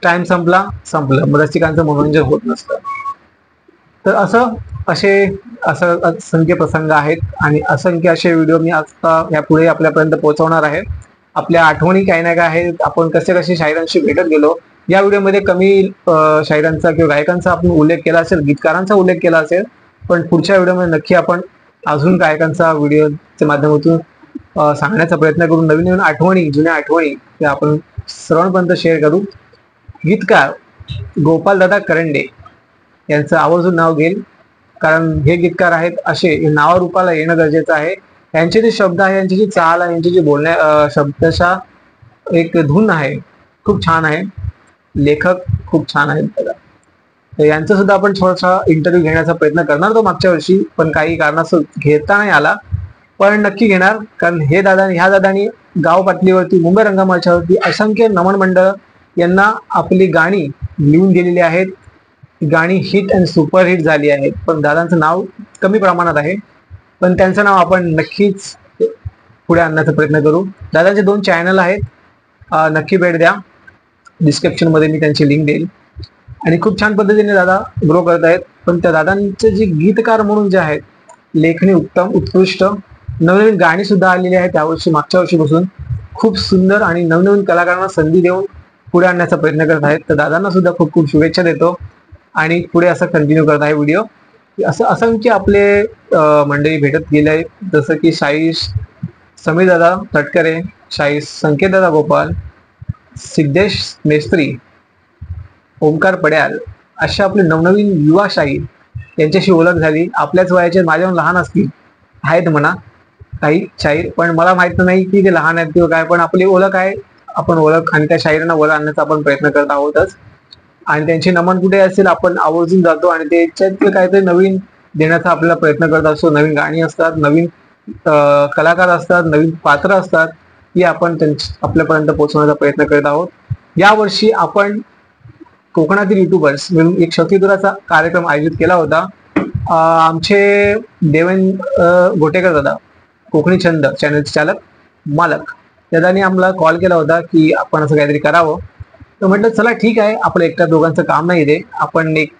टाइम संपलं मग रसिकांचं मनोरंजन होत नसतं. तर असे असंख्य प्रसंग आहेत आणि असंख्य असे व्हिडिओ मी आता यापुढे आपल्यापर्यंत पोहोचवणार आहे. आपल्या आठवणी काही ना काय आहेत. आपण कसे शाहिरांशी भेटत गेलो. या व्हिडिओमध्ये कमी शाहिरांचा किंवा गायकांचा आपण उल्लेख केला असेल, गीतकारांचा उल्लेख केला असेल, पण पुढच्या व्हिडिओमध्ये नक्की आपण अजून गायकांचा व्हिडिओच्या माध्यमातून सांगण्याचा प्रयत्न करू. नवीन आठवणी, जुन्या आठवणी त्या आपण सर्वांपर्यंत शेअर करू. गीतकार गोपालदादा करंडे यांचं आवर्जून नाव घेईल. कारण हे गीतकार आहेत असे नावारूपाला येणं गरजेचं आहे. यांचे जे शब्द आहे, यांची जी चाल आहे, यांची जी शब्दशा एक धून आहे, खूप छान आहे. लेखक खूप छान आहेत बघा. तर यांचं सुद्धा आपण थोडासा इंटरव्ह्यू घेण्याचा प्रयत्न करणार होतो मागच्या वर्षी, पण काही कारणास्तव घेता नाही आला. पण नक्की घेणार. कारण ह्या दादानी गाव पातळीवरती, मुंबई रंगमंचावरती असंख्य नमन मंडळ यांना आपली गाणी लिहून दिलेली आहेत. गाणी हिट आणि सुपरहिट झाली आहेत. पण दादांचं नाव कमी प्रमाणात आहे. पण त्यांचं नाव आपण नक्कीच पुढे आणण्याचा प्रयत्न करू. दादांचे 2 चॅनल आहेत, नक्की भेट द्या. डिस्क्रिप्शन मध्ये मी त्यांची लिंक देईल. आणि खूप छान पद्धतीने दादा ग्रो करत आहेत. पण त्या दादांचे जे गीतकार म्हणून जे आहेत, लेखणी उत्तम, उत्कृष्ट, नवनवीन गाणी सुद्धा आलेली आहेत त्यावर्षी, मागच्या वर्षीपासून खूप सुंदर आणि नवनवीन कलाकारांना संधी देऊन पुढे आणण्याचा प्रयत्न करत आहेत. तर दादांना सुद्धा खूप खूप शुभेच्छा देतो. आणि पुढे असं कंटिन्यू करत आहे व्हिडिओ. असं असंख्य आपले मंडळी भेटत गेले, जसं की समीर दादा तटकरे, संकेत दादा गोपाल, सिद्धेश मेस्त्री, ओंकार पड्याल, अशा आपले नवनवीन युवा शाहीर यांच्याशी ओळख झाली. आपल्याच वयाचे, माझ्याहून लहान असतील आहेत म्हणा काही शाहीर, पण मला माहित नाही की ते लहान आहेत किंवा काय, पण आपली ओळख आहे. आपण ओळख आणि त्या शाहिरांना वर आणण्याचा आपण प्रयत्न करत आहोतच. आणि त्यांची नमन कुठे असेल आपण आवर्जून जातो आणि त्याच्यात काहीतरी नवीन देण्याचा आपल्याला प्रयत्न करत असतो. नवीन गाणी असतात, नवीन कलाकार असतात, नवीन पात्र असतात, ही आपण आपल्यापर्यंत पोहोचवण्याचा प्रयत्न करत आहोत. यावर्षी आपण कोकणातील युट्यूबर्स मिळून एक शक्तितुराचा कार्यक्रम आयोजित केला होता. आमचे देवेंद्र गोटेकर दादा, कोकणी छंद चॅनलचे चालक मालक, दादांनी आम्हाला कॉल केला होता की आपण असं काहीतरी करावं. तर म्हटलं चला ठीक आहे, आपलं एकट्या दोघांचं काम नाही ते, आपण एक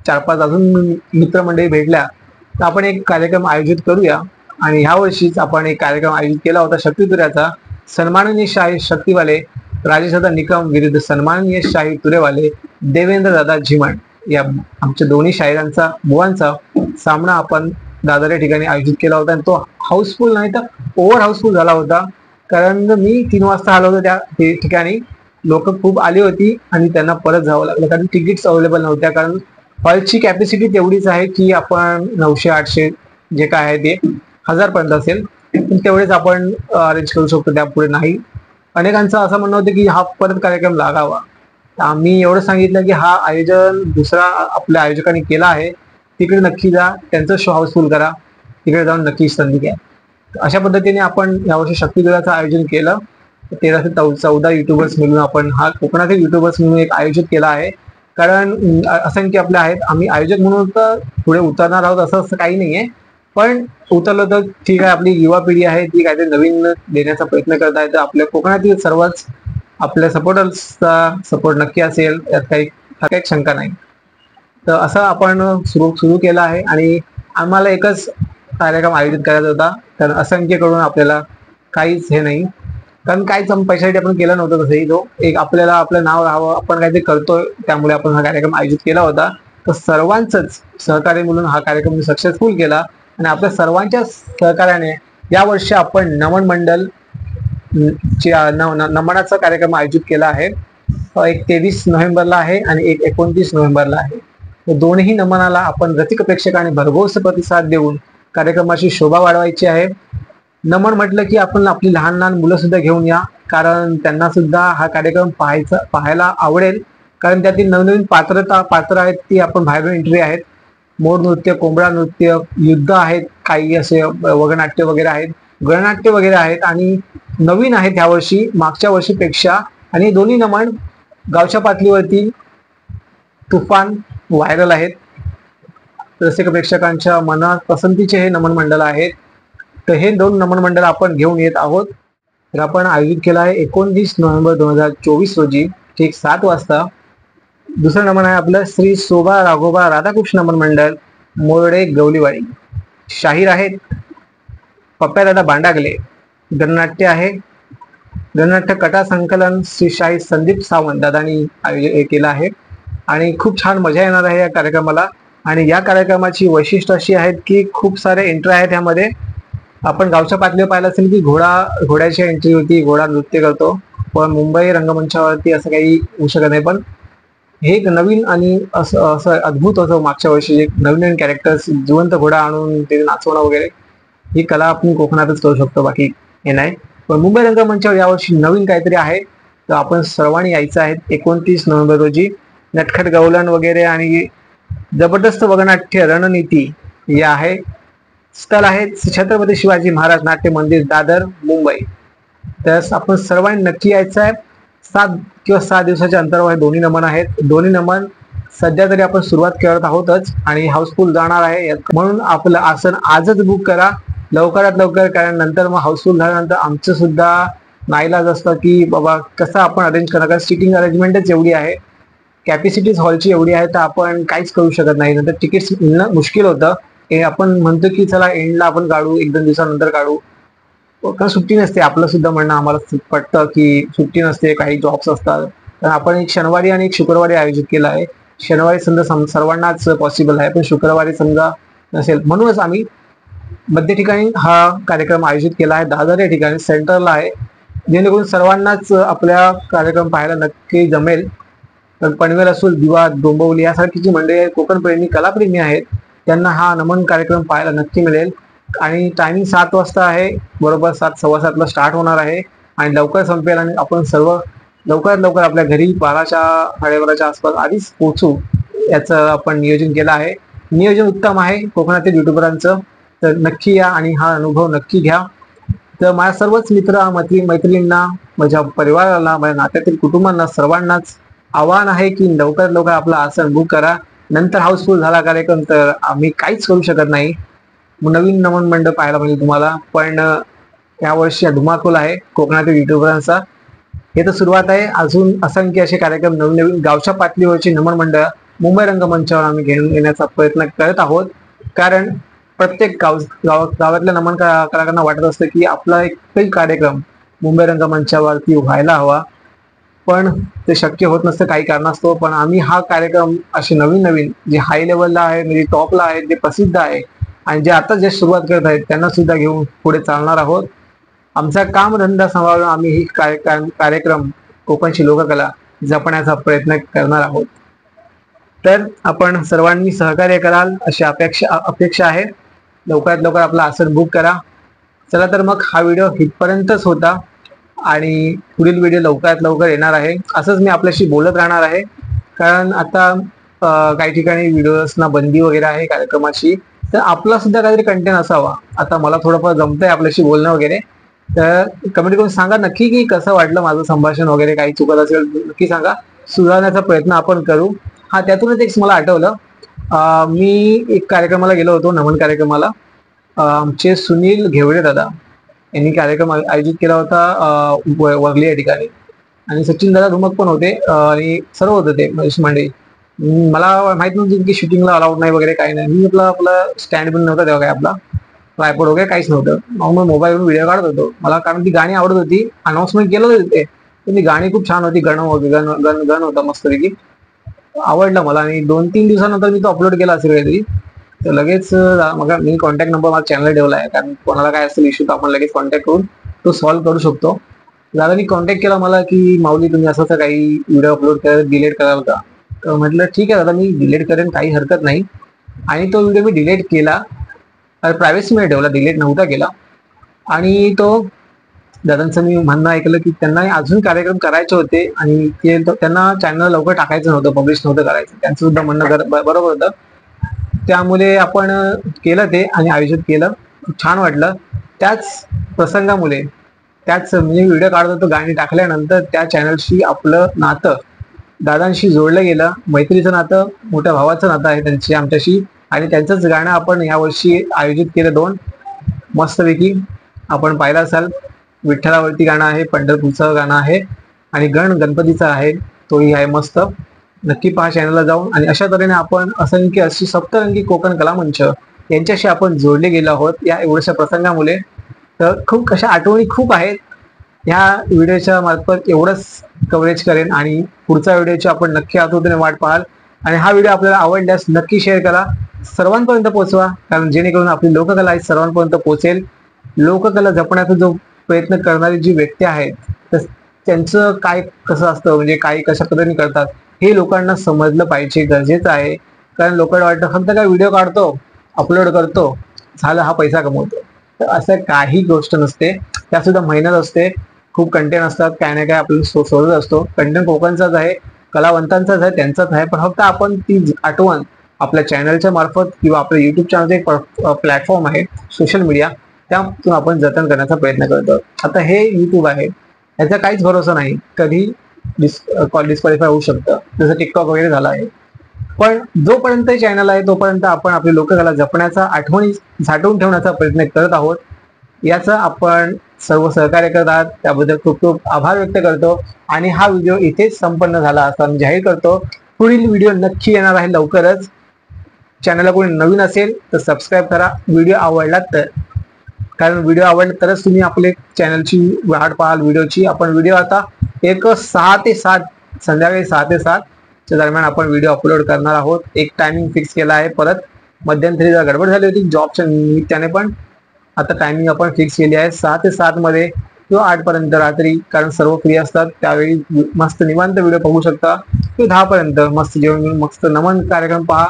4-5 अजून मित्रमंडळी भेटल्या तर आपण एक कार्यक्रम आयोजित करूया. आणि ह्या वर्षीच आपण एक कार्यक्रम आयोजित केला होता शक्तितुऱ्याचा. सन्माननीय शाहीर शक्तीवाले राजेशदादा निकम विरुद्ध सन्माननीय शाहीर तुरेवाले देवेंद्र दादा झिमण या आमच्या दोन्ही शाहिरांचा बुवांचा सामना आपण दादर या ठिकाणी आयोजित केला होता. आणि तो हाऊसफुल नाही तर ओव्हर हाऊसफुल झाला होता. कारण मी 3 वाजता आलो होतो त्या ठिकाणी. लोक खूप आली होती आणि त्यांना परत जावं लागलं कारण तिकीट्स अवेलेबल नव्हत्या. कारण हॉलची कॅपॅसिटी तेवढीच आहे की आपण 900-800 जे काय आहे ते 1000 पर्यंत असेल, पण तेवढेच आपण अरेंज करू शकतो, त्यापुढे नाही. अनेकांचं असं म्हणणं होतं की हा परत कार्यक्रम लागावा. आम्ही एवढं सांगितलं की हा आयोजन दुसरा आपल्या आयोजकांनी केला आहे, तिकडे नक्की जा, त्यांचं शो हाऊसफुल करा, तिकडे जाऊन नक्की संधी घ्या. अशा पद्धतीने आपण यावर्षी शक्तिगुराचं आयोजन केलं. 13 ते 14 युट्यूबर्स मिळून आपण हा कोकणातील युट्यूबर्स म्हणून एक आयोजित केला आहे. कारण असंख्य आपले आहेत, आम्ही आयोजक म्हणून तर पुढे उतरणार आहोत असं काही नाहीये, पण उतरलं तर ठीक आहे. आपली युवा पिढी आहे ती काहीतरी नवीन देण्याचा प्रयत्न करत आहे, तर आपल्या कोकणातील सर्वच आपल्या सपोर्टर्सचा सपोर्ट नक्की असेल, यात काही शंका नाही. तर असं आपण सुरू केलं आहे. आणि आम्हाला एकच कार्यक्रम आयोजित करायचा होता, कारण असंख्यकडून आपल्याला काहीच हे नाही, कारण काहीच पैशासाठी आपण केलं नव्हतं. तसंही तो एक आपल्याला आपलं नाव राहावं, आपण काहीतरी करतोय, त्यामुळे आपण हा कार्यक्रम आयोजित केला होता. तर सर्वांचंच सहकार्य मिळून हा कार्यक्रम सक्सेसफुल केला. आणि आपल्या सर्वांच्या सहकार्याने यावर्षी आपण नमन मंडल नमनाचा कार्यक्रम आयोजित केला आहे. एक 23 नोव्हेंबरला आहे आणि एक 29 नोव्हेंबरला आहे. दोन्ही नमनाला आपण रसिक प्रेक्षकांनी भरघोस प्रतिसाद देऊन कार्यक्रमाची शोभा वाढवायची आहे. नमन म्हटलं की आपण आपली लहान लहान मुलं सुद्धा घेऊन या, कारण त्यांना सुद्धा हा कार्यक्रम पाहायला आवडेल. कारण त्यातील नवनवीन पात्र आहेत ती आपण बाहेरून एंट्री आहेत. मोर नृत्य, कोंबडा नृत्य, युद्ध आहेत, काही असे वगनाट्य वगैरे आहेत, गणनाट्य वगैरे आहेत आणि नवीन आहेत ह्या वर्षी मागच्या वर्षीपेक्षा. आणि दोन्ही नमन गावच्या पातळीवरती तुफान व्हायरल आहेत. रसिक प्रेक्षकांच्या मनात पसंतीचे हे नमन मंडळ आहेत. तर हे 2 नमन मंडळ आपण घेऊन येत आहोत. तर आपण आयोजित केला आहे 29 नोव्हेंबर 2024 रोजी ठीक 7 वाजता. दुसरं नमन आहे आपलं श्री शोभा राघोबा राधाकृष्ण नमन मंडळ मोरडे गवलीवाडी. शाहीर आहेत पप्प्यादादा बांडागले. गणनाट्य आहे, गणनाट्य कथा संकलन श्री शाहीर संदीप सावंत दादांनी केलं आहे. आणि खूप छान मजा येणार आहे या कार्यक्रमाला. आणि या कार्यक्रमाची वैशिष्ट्य अशी आहेत की खूप सारे एंट्री आहेत यामध्ये. आपण गावच्या पातळीवर पाहिलं असेल की घोड्याची एंट्री होती, घोडा नृत्य करतो, पण मुंबई रंगमंचावरती असं काही होऊ शकत नाही. पण हे एक नवीन आणि असं अद्भुत होतं. मागच्या वर्षी नवीन कॅरेक्टर्स, जिवंत घोडा आणून ते नाचवणं वगैरे, ही कला आपण कोकणातच करू शकतो, बाकी हे नाही. पण मुंबई रंगमंचावर यावर्षी नवीन काहीतरी आहे, तर आपण सर्वांनी यायचं आहे. 29 नोव्हेंबर रोजी नटखट गवलन वगैरे आणि जबरदस्त वगनाट्य रणनीती हे आहे. स्थळ आहे छत्रपती शिवाजी महाराज नाट्य मंदिर दादर मुंबई. तर आपण सर्वांनी नक्की यायचं आहे. 7 किंवा 6 दिवसाच्या अंतरावर हे दोन्ही नमन आहेत. दोन्ही नमन सध्या तरी आपण सुरुवात करत आहोतच आणि हाऊसफुल जाणार आहे, म्हणून आपलं आसन आजच बुक करा लवकरात लवकर. कारण नंतर मग हाऊसफुल झाल्यानंतर आमचं सुद्धा नाईलाज असतं की बाबा कसं आपण अरेंज करणार, कारण सीटिंग अरेंजमेंटच एवढी आहे, कॅपॅसिटीज हॉलची एवढी आहे, तर आपण काहीच करू शकत नाही. नंतर तिकीट्स मिळणं मुश्किल होतं. हे आपण म्हणतो की चला एंडला आपण काढू, 1-2 दिवसानंतर काढू, कारण सुट्टी नसते. आपलं सुद्धा म्हणणं आम्हाला पटतं की सुट्टी नसते, काही जॉब्स असतात. तर आपण एक शनिवारी आणि एक शुक्रवारी आयोजित केला आहे. शनिवारी समजा सर्वांनाच पॉसिबल आहे, पण शुक्रवारी समजा नसेल, म्हणूनच आम्ही मध्य ठिकाणी हा कार्यक्रम आयोजित केला आहे. दादर या ठिकाणी सेंटरला आहे, जेणेकरून सर्वांनाच आपल्या कार्यक्रम पाहायला नक्की जमेल. तर पनवेल असूल, दिवा, डोंबिवली यासारखी जी मंडळी आहेत, कोकणप्रेमी कलाप्रेमी आहेत, त्यांना हा नमन कार्यक्रम पाहायला नक्की मिळेल. आणि टायमिंग 7 वाजता आहे, बरोबर 7, 7:15 स्टार्ट होणार आहे आणि लवकर संपेल. आणि आपण सर्व लवकरात लवकर आपल्या घरी 12-12:30 आसपास आधीच पोहोचू, याचं आपण नियोजन केलं आहे. नियोजन उत्तम आहे कोकणातील युट्यूबरांचं, तर नक्की या आणि हा अनुभव नक्की घ्या. तर माझ्या सर्वच मैत्रिणींना, माझ्या परिवाराला, माझ्या नात्यातील कुटुंबांना सर्वांनाच आव्हान आहे की लवकरात लवकर आपलं आसन बुक करा. नंतर हाऊसफुल झाला कार्यक्रम तर आम्ही काहीच करू शकत नाही. नवीन नमन मंडळ पाहायला मिळेल तुम्हाला. पण यावर्षी धुमाकूल आहे कोकणातील युट्यूबरांचा. हे तर सुरुवात आहे, अजून असंख्य असे कार्यक्रम नवीन गावच्या पातळीवरची नमन मंडळ मुंबई रंगमंचावर आम्ही घेऊन येण्याचा प्रयत्न करत आहोत. कारण प्रत्येक गावातल्या नमन कलाकारांना वाटत असतं की आपला एकही कार्यक्रम मुंबई रंगमंचावरती व्हायला हवा, पण ते शक्य होत नसतं काही कारणास्तव. पण आम्ही हा कार्यक्रम असे नवीन नवीन जे हाय लेवलला आहे, म्हणजे टॉपला आहे, जे प्रसिद्ध आहे आणि जे आता जे सुरुवात करत आहेत त्यांना सुद्धा घेऊन पुढे चालणार आहोत. आमचा कामधंदा सांभाळून आम्ही ही कार्यक्रम कोकणची लोककला जपण्याचा प्रयत्न करणार आहोत. तर आपण सर्वांनी सहकार्य कराल अशी अपेक्षा आहे. लवकरात लवकर आपला आसन बुक करा. चला तर मग हा व्हिडिओ इथपर्यंतच होता आणि पुढील व्हिडिओ लवकरात लवकर येणार आहे. असंच मी आपल्याशी बोलत राहणार आहे, कारण आता काही ठिकाणी व्हिडिओजना बंदी वगैरे आहे कार्यक्रमाची. तर आपला सुद्धा काहीतरी कंटेंट असावा. आता मला थोडंफार जमतंय आपल्याशी बोलणं वगैरे, तर कमेंट करून सांगा नक्की की कसं वाटलं माझं संभाषण वगैरे. काही चुकत असेल नक्की सांगा, सुधारण्याचा प्रयत्न आपण करू. हा, त्यातूनच एक मला आठवलं, मी एक कार्यक्रमाला गेलो होतो, नमन कार्यक्रमाला. आमचे सुनील घेवडे दादा यांनी कार्यक्रम आयोजित केला होता वरली या ठिकाणी, आणि सचिन दादा धुमक पण होते आणि सर्व होते ते मंडळी. मला माहित नव्हतं की शूटिंगला अलाउड नाही वगैरे काही नाही. मी आपला स्टँड पण नव्हता तेव्हा, काय आपला ट्रायपॉड वगैरे काहीच नव्हतं. मग मी मोबाईलवरून व्हिडिओ काढत होतो. मला कारण ती गाणी आवडत होती, अनाउन्समेंट केलं होतं ते, ती गाणी खूप छान होती. गण होता मस्तपैकी, आवडला मला. आणि 2-3 दिवसानंतर मी तो अपलोड केला असेल काहीतरी, तर लगेच मग मी कॉन्टॅक्ट नंबर माझा चॅनल ठेवला आहे, कारण कोणाला काय असेल इश्यू तर आपण लगेच कॉन्टॅक्ट करून तो सॉल्व्ह करू शकतो. दादानी कॉन्टॅक्ट केला मला की माऊली तुम्ही असं काही व्हिडिओ अपलोड करत डिलीट कराल का. तर म्हटलं ठीक आहे दादा, मी डिलीट करेन, काही हरकत नाही. आणि तो व्हिडिओ मी डिलीट केला, प्रायव्हेसीमध्ये ठेवला, डिलीट नव्हता केला. आणि तो दादांचं मी म्हणणं ऐकलं की त्यांना अजून कार्यक्रम करायचे होते आणि ते त्यांना चॅनल लवकर टाकायचं नव्हतं, पब्लिश नव्हतं करायचं. त्यांचं सुद्धा म्हणणं बरोबर होतं. त्यामुळे आपण केलं ते आणि आयोजित केलं, छान वाटलं. त्याच प्रसंगामुळे, त्याच म्हणजे व्हिडिओ काढत होतो, गाणी टाकल्यानंतर त्या चॅनलशी आपलं नातं दादांशी जोडलं गेलं. मैत्रीचं नातं, मोठ्या भावाचं नातं आहे त्यांची आमच्याशी. आणि त्यांचंच गाणं आपण यावर्षी आयोजित केलं 2 मस्तपैकी. आपण पाहिलं असाल, विठ्ठलावरती गाणं आहे, पंढरपूरचं गाणं आहे आणि गणपतीचं आहे, तोही आहे मस्त. नक्की पहा चॅनलला जाऊन. आणि अशा तऱ्हेने आपण असंख्य अशी सप्तरंगी कोकण कला मंच यांच्याशी आपण जोडले गेलो आहोत या एवढ्याशा प्रसंगामुळे. तर खूप अशा आठवणी खूप आहेत. ह्या व्हिडिओच्या मार्फत एवढंच कव्हरेज करेन आणि पुढच्या व्हिडिओची आपण नक्की आतुरतेने वाट पाहाल. आणि हा व्हिडिओ आपल्याला आवडल्यास नक्की शेअर करा, सर्वांपर्यंत पोहोचवा, कारण जेणेकरून आपली लोककला ही सर्वांपर्यंत पोहोचेल. लोककला जपण्याचा जो प्रयत्न करणारी जी व्यक्ती आहेत, तर त्यांचं काय कसं असतं, म्हणजे काय कशा पद्धतीने करतात हे लोकांना समजलं पाहिजे, गरजेचं आहे. कारण लोकांना वाटतं फक्त काय व्हिडिओ काढतो, अपलोड करतो, झालं, हा पैसा कमवतो. तर असं काही गोष्ट नसते, त्या सुद्धा मेहनत असते, खूप कंटेंट असतात, काय ना काय आपल्याला सोडत असतो. कंटेंट कोकणचाच आहे, कलावंतांचाच आहे, त्यांचाच आहे. पण फक्त आपण ती आठवण आपल्या चॅनलच्या मार्फत किंवा आपल्या युट्यूब चॅनलचा एक प्लॅटफॉर्म आहे सोशल मीडिया, त्यातून आपण जतन करण्याचा प्रयत्न करतो. आता हे युट्यूब आहे, याचा काहीच भरोसा नाही, कधी डिस्क्वालिफाय होऊ शकतं, जसं टिकटॉक वगैरे झाला आहे. पण जोपर्यंत चॅनल आहे तोपर्यंत आपण आपली लोककला जपण्याचा, आठवणी साठवून ठेवण्याचा प्रयत्न करत आहोत. याचं आपण सर्व सहकार्य करत आहात, त्याबद्दल खूप खूप आभार व्यक्त करतो. आणि हा व्हिडिओ इथेच संपन्न झाला असं मी जाहीर करतो. पुढील व्हिडिओ नक्की येणार आहे लवकरच. चॅनलला कोणी नवीन असेल तर सबस्क्राईब करा, व्हिडिओ आवडला तर, कारण व्हिडिओ आवडला तरच तुम्ही आपले चॅनलची वाट पाहाल व्हिडिओची. आपण व्हिडिओ आता 6 ते 7 संध्याकाळी 6 ते 7 च्या दरम्यान आपण व्हिडिओ अपलोड करणार आहोत. एक टायमिंग फिक्स केला आहे. परत मध्यंतरी जर गडबड झाली होती जॉबच्या निमित्ताने, पण आता टायमिंग आपण फिक्स केली आहे 6 ते 7 मध्ये किंवा 8 पर्यंत रात्री, कारण सर्व फ्री असतात त्यावेळी मस्त निवांत व्हिडिओ बघू शकता. किंवा 10 पर्यंत मस्त जेवण, मस्त नमन कार्यक्रम पहा,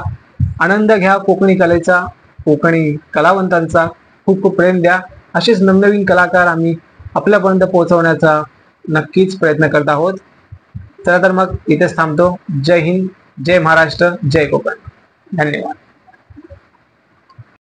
आनंद घ्या कोकणी कलेचा, कोकणी कलावंतांचा. खूप खूप प्रेम द्या. असेच नवनवीन कलाकार आम्ही आपल्यापर्यंत पोहोचवण्याचा नक्कीच प्रयत्न करत आहोत. चला तर मग इथेच थांबतो. जय हिंद, जय महाराष्ट्र, जय कोकण. धन्यवाद.